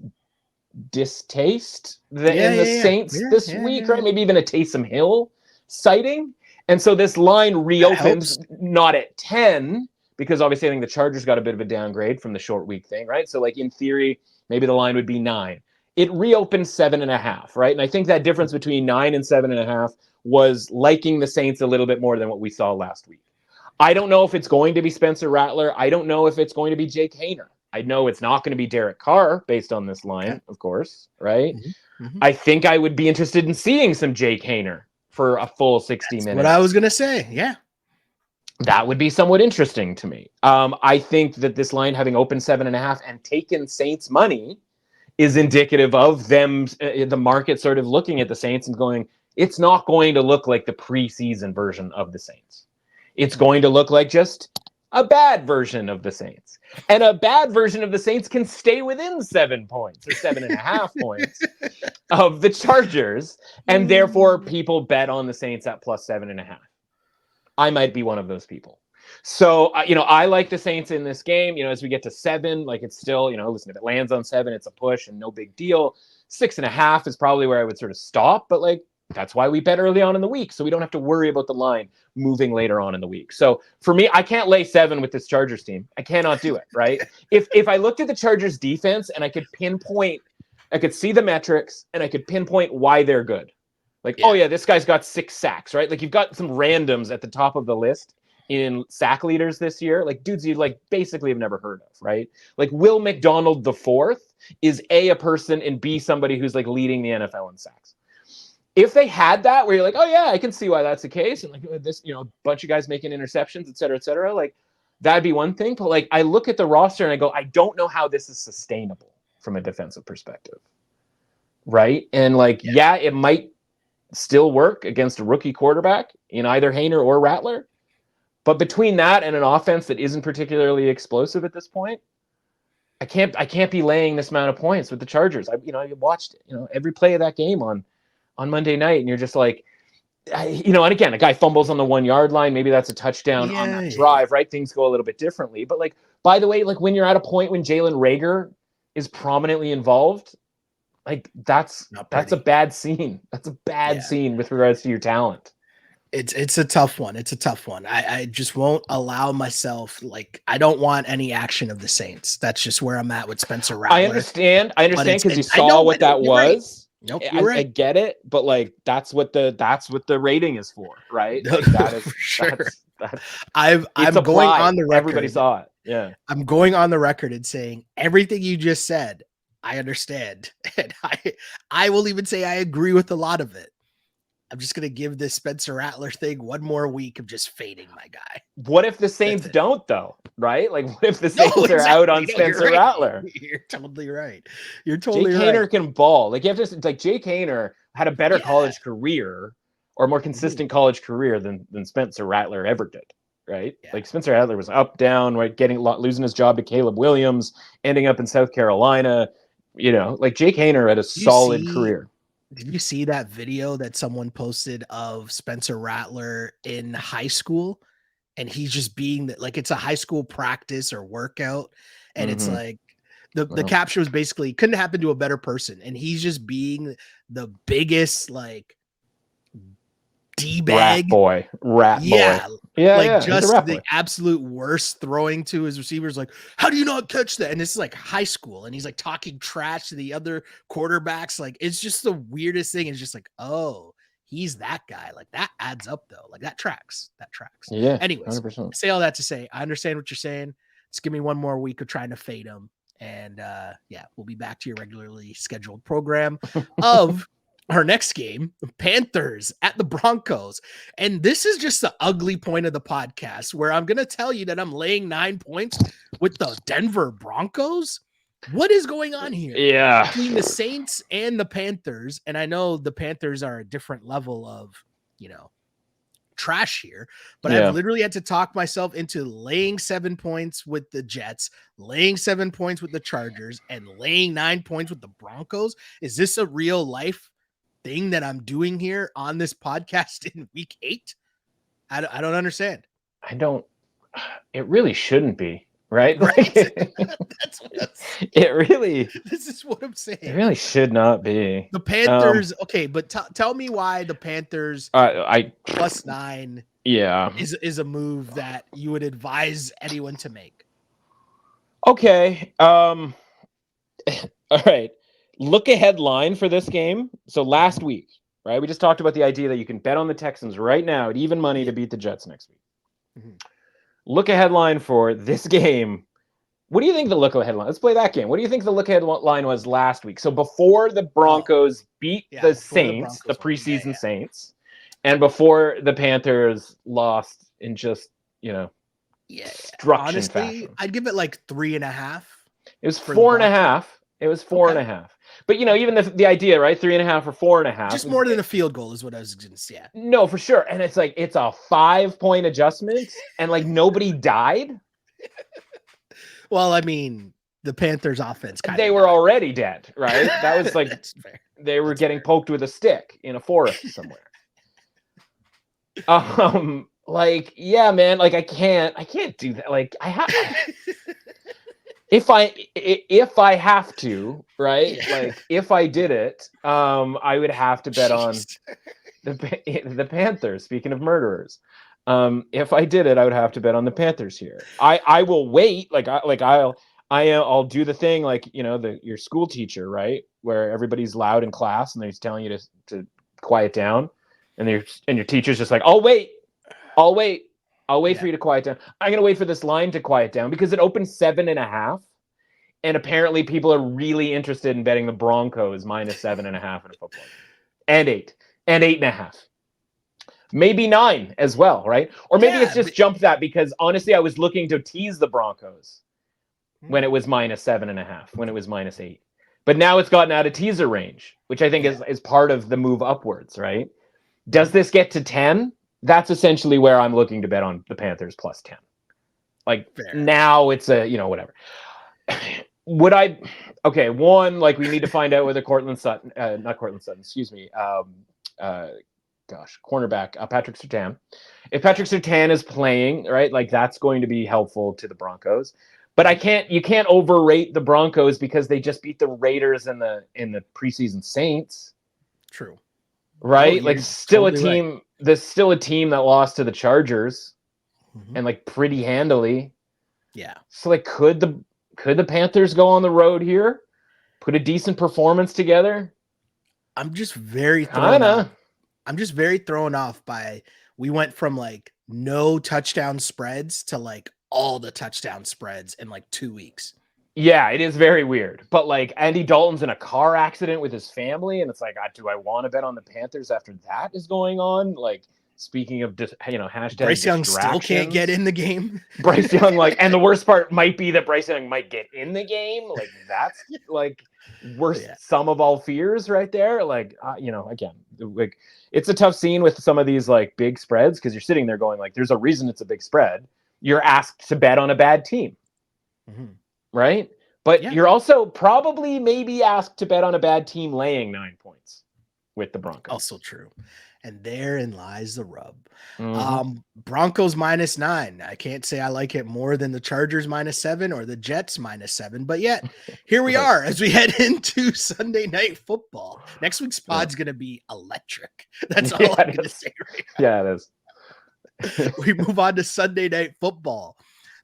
distaste in the Saints this week, right? Maybe even a Taysom Hill sighting. And so this line reopens not at 10, because obviously I think the Chargers got a bit of a downgrade from the short week thing, right? So in theory, maybe the line would be 9. It reopened 7.5, right? And I think that difference between 9 and 7.5 was liking the Saints a little bit more than what we saw last week. I don't know if it's going to be Spencer Rattler. I don't know if it's going to be Jake Haener. I know it's not going to be Derek Carr based on this line, of course, right? I think I would be interested in seeing some Jake Haener for a full 60 minutes. What I was going to say, yeah. That would be somewhat interesting to me. I think that this line having opened 7.5 and taken Saints money is indicative of them, the market sort of looking at the Saints and going, it's not going to look like the preseason version of the Saints. It's going to look like just a bad version of the Saints. And a bad version of the Saints can stay within 7 points or 7.5 points of the Chargers. And therefore, people bet on the Saints at +7.5. I might be one of those people. So, I like the Saints in this game. As we get to 7, like it's still, listen, if it lands on 7, it's a push and no big deal. 6.5 is probably where I would sort of stop, but like that's why we bet early on in the week, so we don't have to worry about the line moving later on in the week. So for me, I can't lay 7 with this Chargers team. I cannot do it, right? If I looked at the Chargers defense and I could see the metrics and I could pinpoint why they're good. Like, oh yeah, this guy's got 6 sacks, right? Like you've got some randoms at the top of the list in sack leaders this year, like dudes you like basically have never heard of, right? Like Will McDonald the fourth is a person and B somebody who's like leading the NFL in sacks. If they had that, where you're like, oh yeah, I can see why that's the case, and like this, a bunch of guys making interceptions, et cetera, like that'd be one thing. But like I look at the roster and I go, I don't know how this is sustainable from a defensive perspective, right? And like, yeah, it might still work against a rookie quarterback in either Hainer or Rattler. But between that and an offense that isn't particularly explosive at this point, I can't be laying this amount of points with the Chargers. I watched every play of that game on Monday night, and you're just like, and again, a guy fumbles on the 1 yard line. Maybe that's a touchdown on that drive, right? Things go a little bit differently. But like, by the way, like when you're at a point when Jalen Reagor is prominently involved, like that's a bad scene. That's a bad scene with regards to your talent. It's a tough one. It's a tough one. I just won't allow myself, like, I don't want any action of the Saints. That's just where I'm at with Spencer Rattler. I understand because you saw what that was. Right. Nope, you're right. I get it, but like that's what the rating is for, right? Like that is for sure. I'm going on the record. Everybody saw it. Yeah. I'm going on the record and saying everything you just said, I understand. And I will even say I agree with a lot of it. I'm just going to give this Spencer Rattler thing one more week of just fading my guy. What if the Saints don't, though? Right? Like, what if the Saints are out on Spencer Rattler? You're totally right. You're totally Jake right. Haener can ball. Like, you have to, like, Jake Haener had a better college career or more consistent college career than Spencer Rattler ever did. Right? Yeah. Like, Spencer Rattler was up, down, right? Losing his job to Caleb Williams, ending up in South Carolina. Like, Jake Haener had a solid career. Did you see that video that someone posted of Spencer Rattler in high school? And he's just being like, it's a high school practice or workout. And it's like the caption was basically couldn't happen to a better person. And he's just being the biggest, like, D-bag rat boy. Yeah, just the absolute worst throwing to his receivers. Like, how do you not catch that? And this is like high school, and he's like talking trash to the other quarterbacks. Like, it's just the weirdest thing. It's just like, oh, he's that guy. Like, that adds up though. Like, that tracks. Yeah. Anyways, 100%. I say all that to say, I understand what you're saying. Just give me one more week of trying to fade him, and we'll be back to your regularly scheduled program of. Our next game, Panthers at the Broncos. And this is just the ugly point of the podcast where I'm going to tell you that I'm laying 9 points with the Denver Broncos. What is going on here? Yeah. Between the Saints and the Panthers. And I know the Panthers are a different level of, trash here, but I've literally had to talk myself into laying 7 points with the Jets, laying 7 points with the Chargers, and laying 9 points with the Broncos. Is this a real life thing that I'm doing here on this podcast in week 8? I don't understand. It really shouldn't be, right? Right. That's what this is what I'm saying. It really should not be. The Panthers. Okay. But tell me why the Panthers plus 9 is a move that you would advise anyone to make. Okay. All right. Look ahead line for this game. So last week, right? We just talked about the idea that you can bet on the Texans right now at even money to beat the Jets next week. Mm-hmm. Look ahead line for this game. What do you think the look ahead line? Let's play that game. What do you think the look ahead line was last week? So before the Broncos beat the Saints, the preseason Saints, and before the Panthers lost in just, destruction fashion. I'd give it like 3.5. It was 4.5. It was 4.5. But, even the idea, right? 3.5 or 4.5. Just more than a field goal is what I was going to say. No, for sure. And it's like, it's a 5-point adjustment and like nobody died. Well, I mean, the Panthers offense they were already dead, right? That was like, they were getting poked with a stick in a forest somewhere. like, yeah, man, like I can't do that. Like I have, if I have to, right? Yeah. Like if I did it, I would have to bet on Jeez. the Panthers. Speaking of murderers, if I did it, I would have to bet on the Panthers here. I will wait. I'll do the thing like, you know, your school teacher, right, where everybody's loud in class and they're telling you to quiet down, and your teacher's just like, I'll wait for you to quiet down. I'm gonna wait for this line to quiet down because it opened 7.5, and apparently people are really interested in betting the Broncos minus 7.5 in a football game, and 8.5. Maybe 9 as well, right? Or maybe it's just jumped that because honestly, I was looking to tease the Broncos when it was minus 7.5, when it was minus 8. But now it's gotten out of teaser range, which I think is part of the move upwards, right? Does this get to 10? That's essentially where I'm looking to bet on the Panthers plus 10. Like now it's a, you know, whatever. Would I? Okay, one, like we need to find out whether cornerback Patrick Surtain. If Patrick Surtain is playing, right, like that's going to be helpful to the Broncos. But you can't overrate the Broncos because they just beat the Raiders in the preseason Saints. True. Right? Like still totally a team. Right. There's still a team that lost to the Chargers and like pretty handily. Yeah. So like could the Panthers go on the road here? Put a decent performance together? I'm just very thrown off by we went from like no touchdown spreads to like all the touchdown spreads in like 2 weeks. Yeah, it is very weird. But like Andy Dalton's in a car accident with his family, and it's like, do I want to bet on the Panthers after that is going on? Like, speaking of hashtag Bryce Young still can't get in the game. Bryce Young, like, and the worst part might be that Bryce Young might get in the game. Like, that's like worst sum of all fears right there. Like, again, like it's a tough scene with some of these like big spreads because you're sitting there going like, there's a reason it's a big spread. You're asked to bet on a bad team. Mm-hmm. Right? But you're also probably maybe asked to bet on a bad team laying 9 points with the Broncos. Also true. And therein lies the rub. Mm-hmm. Broncos minus 9. I can't say I like it more than the Chargers minus 7 or the Jets minus 7. But yet, here we are as we head into Sunday Night Football. Next week's pod's going to be electric. That's all I'm going to say right now. Yeah, it is. We move on to Sunday Night Football.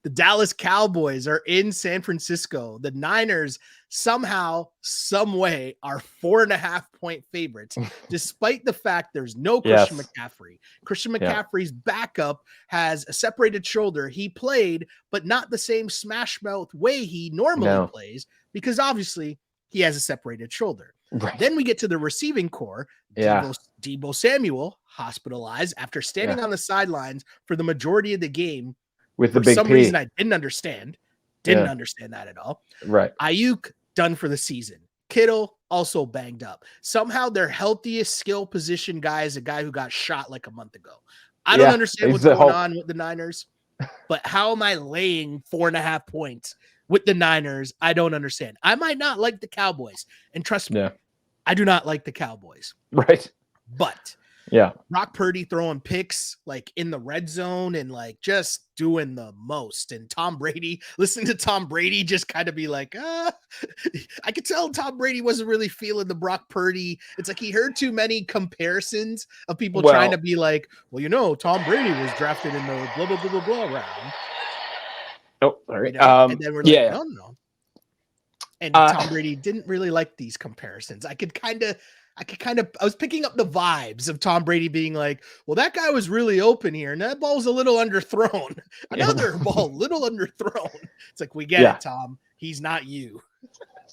The Dallas Cowboys are in San Francisco. The Niners somehow, some way are 4.5-point favorites, despite the fact there's no Christian McCaffrey. Christian McCaffrey's backup has a separated shoulder. He played, but not the same smash mouth way he normally plays, because obviously he has a separated shoulder. Right. Then we get to the receiving core. Deebo Samuel hospitalized after standing on the sidelines for the majority of the game. With the for big some P. reason I didn't understand that at all. Right. Ayuk done for the season. Kittle also banged up. Somehow their healthiest skill position guy is a guy who got shot like a month ago. I don't understand what's going on with the Niners, but how am I laying 4.5 points with the Niners? I don't understand. I might not like the Cowboys, and trust me, I do not like the Cowboys. Right. But Brock Purdy throwing picks like in the red zone and like just doing the most. And Tom Brady, listening to Tom Brady just kind of be like, I could tell Tom Brady wasn't really feeling the Brock Purdy. It's like he heard too many comparisons of people trying to be like, well, Tom Brady was drafted in the blah, blah, blah, blah, blah round. Oh, sorry. And then we're like, no. And Tom Brady didn't really like these comparisons. I was picking up the vibes of Tom Brady being like, well, that guy was really open here, and that ball's a little underthrown. Another ball, little underthrown. It's like, we get it, Tom. He's not you.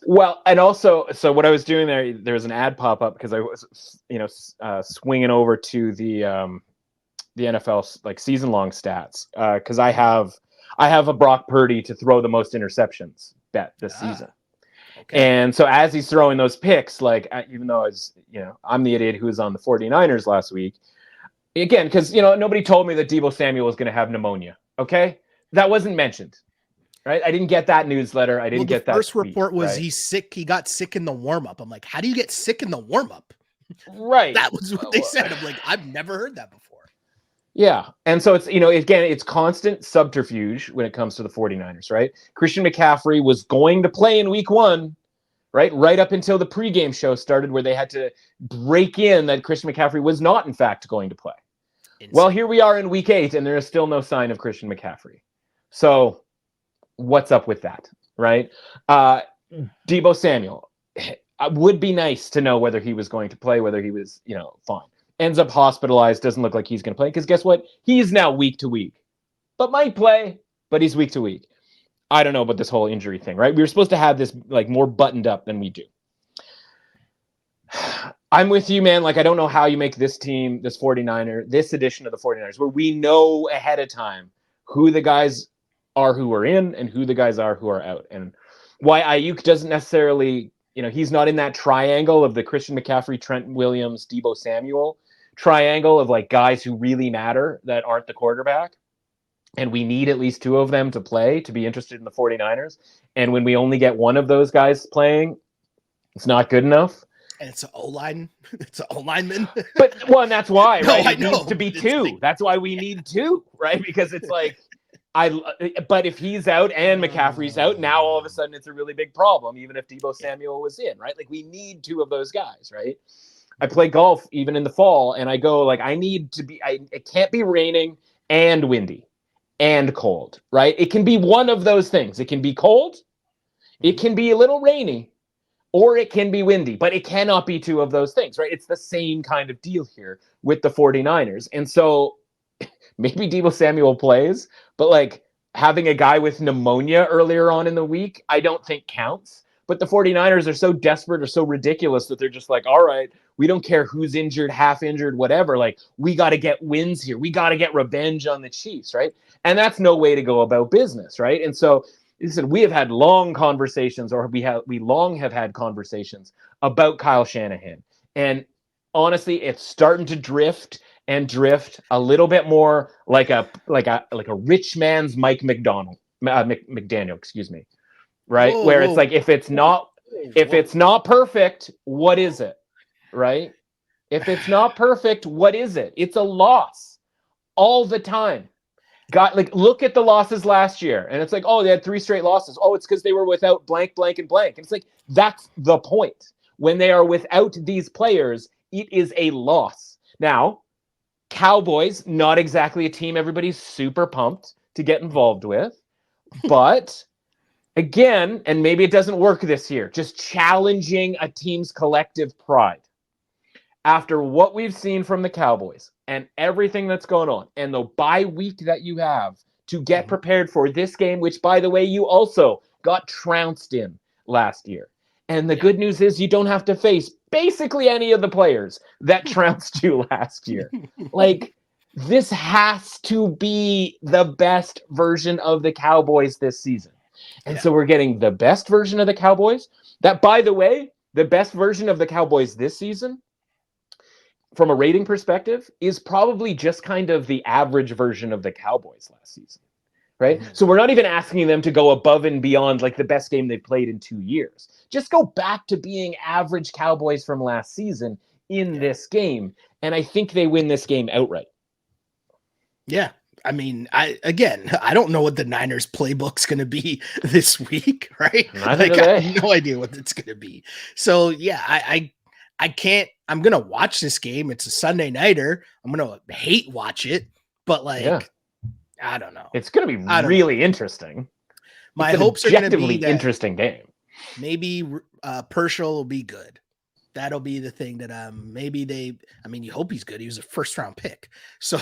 Well, and also, so what I was doing there was an ad pop up because I was, swinging over to the NFL like season long stats because I have a Brock Purdy to throw the most interceptions bet this season. Okay. And so as he's throwing those picks, like, even though I'm the idiot who was on the 49ers last week, again, because, nobody told me that Deebo Samuel was going to have pneumonia. Okay. That wasn't mentioned, right? I didn't get that newsletter. I didn't get that. The first report was he's sick. He got sick in the warm-up. I'm like, how do you get sick in the warm-up? Right. That was what they said. I'm like, I've never heard that before. Yeah. And so it's, again, it's constant subterfuge when it comes to the 49ers, right? Christian McCaffrey was going to play in week 1, right? Right up until the pregame show started where they had to break in that Christian McCaffrey was not, in fact, going to play. Insane. Well, here we are in week 8, and there is still no sign of Christian McCaffrey. So what's up with that, right? Deebo Samuel. It would be nice to know whether he was going to play, whether he was, fine. Ends up hospitalized, doesn't look like he's going to play, because guess what? He's now week to week. But might play, but he's week to week. I don't know about this whole injury thing, right? We were supposed to have this more buttoned up than we do. I'm with you, man. I don't know how you make this team, this edition of the 49ers, where we know ahead of time who the guys are who are in and who the guys are who are out. And why Ayuk doesn't necessarily, he's not in that triangle of the Christian McCaffrey, Trent Williams, Deebo Samuel triangle of guys who really matter that aren't the quarterback. And we need at least 2 of them to play to be interested in the 49ers. And when we only get 1 of those guys playing, it's not good enough. And it's an O-line. It's an O-lineman. But, and that's why, no, right? I It know. needs to be 2. That's why we need 2, right? Because it's but if he's out and McCaffrey's out, now all of a sudden it's a really big problem, even if Deebo Samuel was in, right? We need 2 of those guys, right? I play golf even in the fall, and I go, I need to be, it can't be raining and windy and cold, right? It can be one of those things. It can be cold, it can be a little rainy, or it can be windy, but it cannot be 2 of those things, right? It's the same kind of deal here with the 49ers. And so maybe Deebo Samuel plays, but having a guy with pneumonia earlier on in the week, I don't think counts. But the 49ers are so desperate or so ridiculous that they're just all right, we don't care who's injured, half injured, whatever. We got to get wins here. We got to get revenge on the Chiefs, right? And that's no way to go about business, right? And so, listen, we have had long conversations, or we long have had conversations about Kyle Shanahan. And honestly, it's starting to drift a little bit more like a rich man's Mike McDaniel, excuse me. Right? Whoa, where whoa. It's if it's not perfect, what is it? Right? If it's not perfect, what is it? It's a loss all the time. Look at the losses last year, and it's they had 3 straight losses. Oh, it's because they were without blank, blank, and blank. And it's that's the point. When they are without these players, it is a loss. Now, Cowboys, not exactly a team everybody's super pumped to get involved with, but again, and maybe it doesn't work this year, just challenging a team's collective pride. After what we've seen from the Cowboys and everything that's going on, and the bye week that you have to get prepared for this game, which, by the way, you also got trounced in last year. And the good news is you don't have to face basically any of the players that trounced you last year. This has to be the best version of the Cowboys this season. And so we're getting the best version of the Cowboys. That, by the way, the best version of the Cowboys this season, from a rating perspective, is probably just kind of the average version of the Cowboys last season, right? So we're not even asking them to go above and beyond the best game they've played in 2 years. Just go back to being average Cowboys from last season in this game. And I think they win this game outright. Yeah. I mean, I don't know what the Niners playbook's going to be this week, right? I have no idea what it's going to be. So yeah, I can't, I'm going to watch this game. It's a Sunday nighter. I'm going to hate watch it, but I don't know. It's going to be really interesting. My hopes are going to be that interesting game. Maybe Purcell will be good. That'll be the thing that you hope he's good. He was a first round pick. So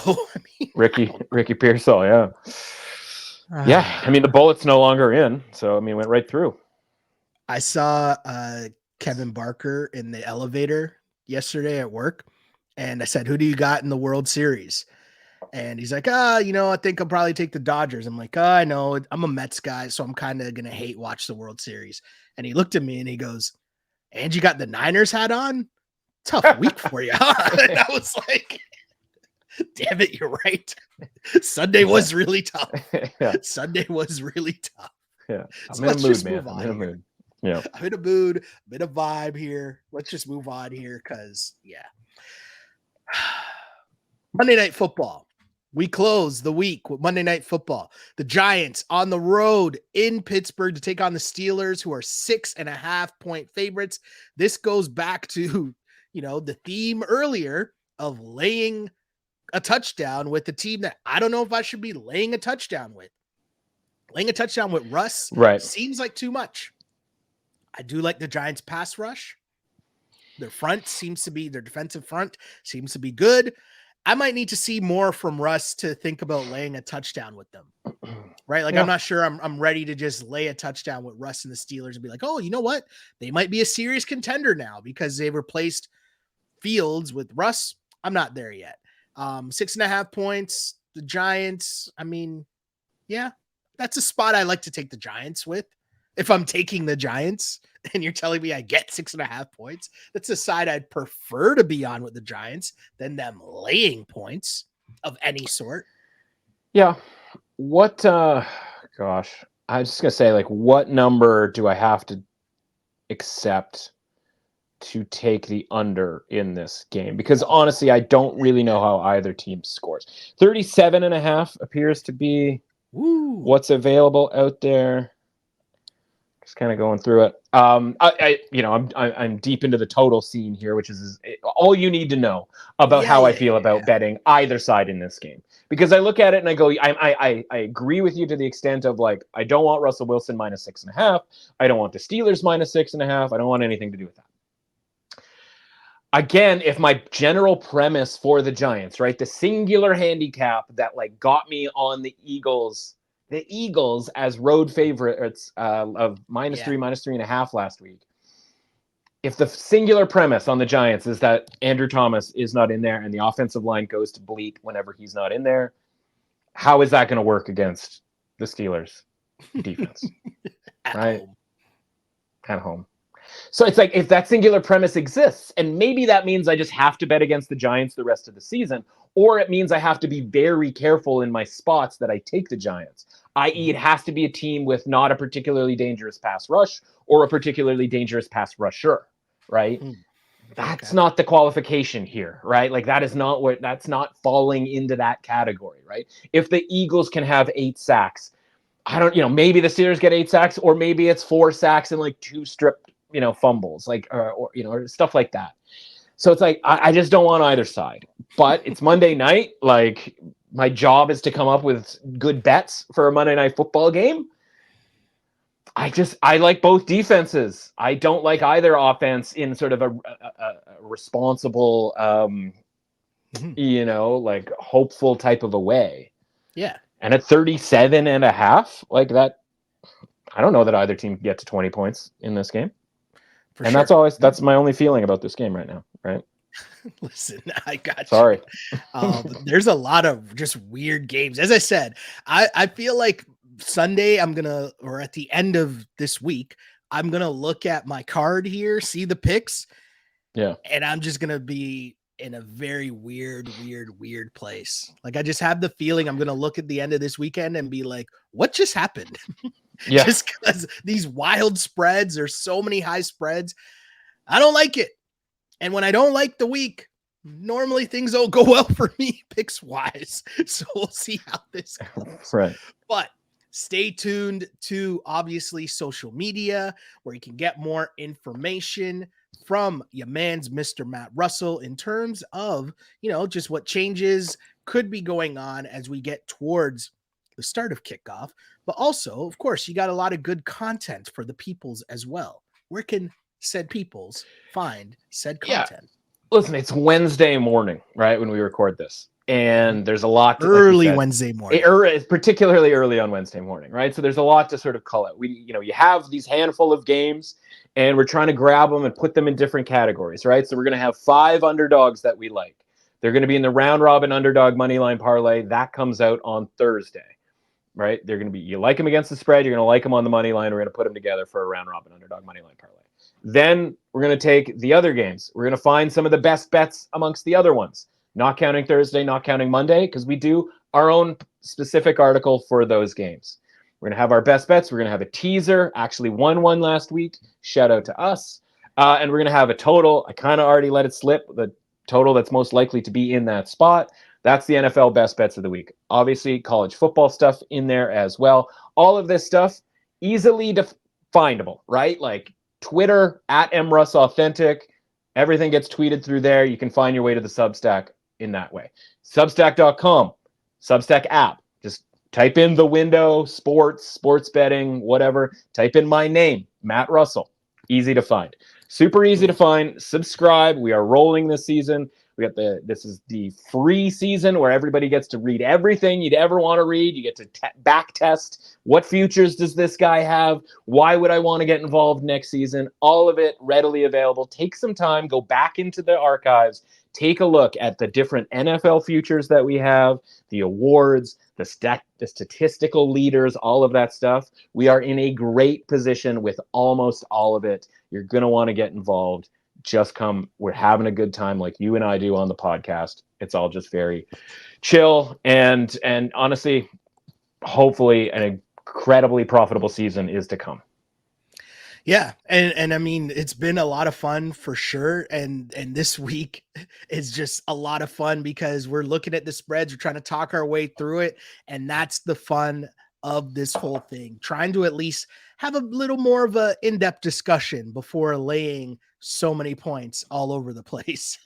Ricky Pearsall, yeah. The bullet's no longer in. So went right through. I saw Kevin Barker in the elevator yesterday at work, and I said, "Who do you got in the World Series?" And he's like, I think I'll probably take the Dodgers. I'm like, I know, I'm a Mets guy, so I'm kind of gonna hate watch the World Series. And he looked at me and he goes, "And you got the Niners hat on? Tough week for you." And I was like, damn it, you're right. Sunday was really tough. Sunday was really tough. Yeah. So let's just move on. I'm in a mood. Yeah. I'm in a mood, a bit of vibe here. Let's just move on here because Monday Night Football. We close the week with Monday Night Football. The Giants on the road in Pittsburgh to take on the Steelers, who are 6.5-point favorites. This goes back to, the theme earlier of laying a touchdown with the team that I don't know if I should be laying a touchdown with. Laying a touchdown with Russ seems like too much. I do like the Giants pass rush. Their defensive front seems to be good. I might need to see more from Russ to think about laying a touchdown with them. Right? Like, I'm not sure I'm ready to just lay a touchdown with Russ and the Steelers and be like, oh, you know what? They might be a serious contender now because they've replaced Fields with Russ. I'm not there yet. 6.5 points. The Giants, that's a spot I like to take the Giants with. If I'm taking the Giants and you're telling me I get 6.5 points, that's a side I'd prefer to be on with the Giants than them laying points of any sort. Yeah. What, I was just going to say, like, what number do I have to accept to take the under in this game? Because honestly, I don't really know how either team scores. 37.5 appears to be what's available out there. Just kind of going through it. I'm deep into the total scene here, which is all you need to know about how I feel about betting either side in this game. Because I look at it and I go, I agree with you to the extent of, like, I don't want Russell Wilson -6.5. I don't want the Steelers -6.5. I don't want anything to do with that. Again, if my general premise for the Giants, right, the singular handicap that, like, got me on the Eagles as road favorites of -3, -3.5 last week. If the singular premise on the Giants is that Andrew Thomas is not in there and the offensive line goes to bleat whenever he's not in there, how is that going to work against the Steelers defense? At home. So it's like, if that singular premise exists, and maybe that means I just have to bet against the Giants the rest of the season, or it means I have to be very careful in my spots that I take the Giants, i.e. it has to be a team with not a particularly dangerous pass rush or a particularly dangerous pass rusher, right? That's not the qualification here, right? Like, that's not falling into that category, right? If the Eagles can have 8 sacks, maybe the Steelers get 8 sacks, or maybe it's 4 sacks and like 2 stripped, fumbles, like, or stuff like that. So it's like, I just don't want either side, but it's Monday night. Like, my job is to come up with good bets for a Monday Night Football game. I like both defenses. I don't like either offense in sort of a responsible, like, hopeful type of a way. Yeah. And at 37.5, like that, I don't know that either team can get to 20 points in this game. That's my only feeling about this game right now, right? Listen, I got you. Sorry. There's a lot of just weird games. As I said, I feel like Sunday or at the end of this week, I'm going to look at my card here, see the picks. Yeah. And I'm just going to be in a very weird place. Like, I just have the feeling I'm going to look at the end of this weekend and be like, what just happened? Yeah. Just because these wild spreads, there's so many high spreads. I don't like it. And when I don't like the week, normally things don't go well for me picks wise. So we'll see how this goes. Right. But stay tuned to, obviously, social media, where you can get more information from your man's Mr. Matt Russell in terms of, just what changes could be going on as we get towards the start of kickoff. But also, of course, you got a lot of good content for the peoples as well. Where can said peoples find said content? Yeah. Listen, it's Wednesday morning, right, when we record this. And there's a lot to, early Wednesday morning, particularly early on Wednesday morning, right? So there's a lot to sort of call out. You have these handful of games, and we're trying to grab them and put them in different categories, right? So we're going to have 5 underdogs that we like. They're going to be in the round robin underdog money line parlay that comes out on Thursday, right? They're going to be, you like them against the spread, you're going to like them on the money line. We're going to put them together for a round robin underdog money line parlay. Then we're going to take the other games. We're going to find some of the best bets amongst the other ones. Not counting Thursday, not counting Monday, because we do our own specific article for those games. We're going to have our best bets. We're going to have a teaser. Actually won one last week. Shout out to us. And we're going to have a total. I kind of already let it slip. The total that's most likely to be in that spot. That's the NFL best bets of the week. Obviously, college football stuff in there as well. All of this stuff easily findable, right? Like Twitter at mrussauthentic. Everything gets tweeted through there. You can find your way to the Substack in that way. Substack.com, Substack app. Just type in the window, sports betting, whatever. Type in my name, Matt Russell. Easy to find. Super easy to find. Subscribe. We are rolling this season. This is the free season where everybody gets to read everything you'd ever want to read. You get to back test what futures does this guy have? Why would I want to get involved next season? All of it readily available. Take some time, go back into the archives, take a look at the different NFL futures that we have, the awards, the statistical leaders, all of that stuff. We are in a great position with almost all of it. You're going to want to get involved. Just come. We're having a good time like you and I do on the podcast. It's all just very chill and honestly, hopefully an incredibly profitable season is to come. Yeah. And I mean, it's been a lot of fun for sure. And this week is just a lot of fun because we're looking at the spreads, we're trying to talk our way through it. And that's the fun of this whole thing, trying to at least have a little more of a in-depth discussion before laying so many points all over the place.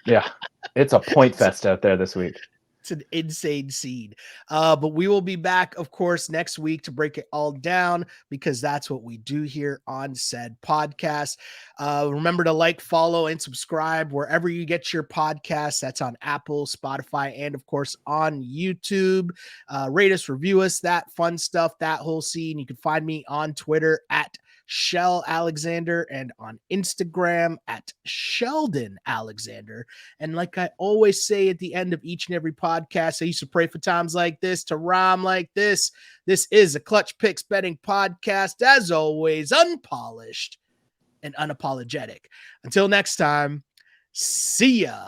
Yeah, it's a point fest out there this week. It's an insane seed. But we will be back, of course, next week to break it all down because that's what we do here on said podcast. Remember to like, follow, and subscribe wherever you get your podcasts. That's on Apple, Spotify, and of course on YouTube. Rate us, review us, that fun stuff, that whole scene. You can find me on Twitter at Sheldon Alexander and on Instagram at Sheldon Alexander. And like I always say at the end of each and every podcast, I used to pray for times like this to rhyme like this. This is a Clutch Picks betting podcast, as always, unpolished and unapologetic. Until next time, see ya.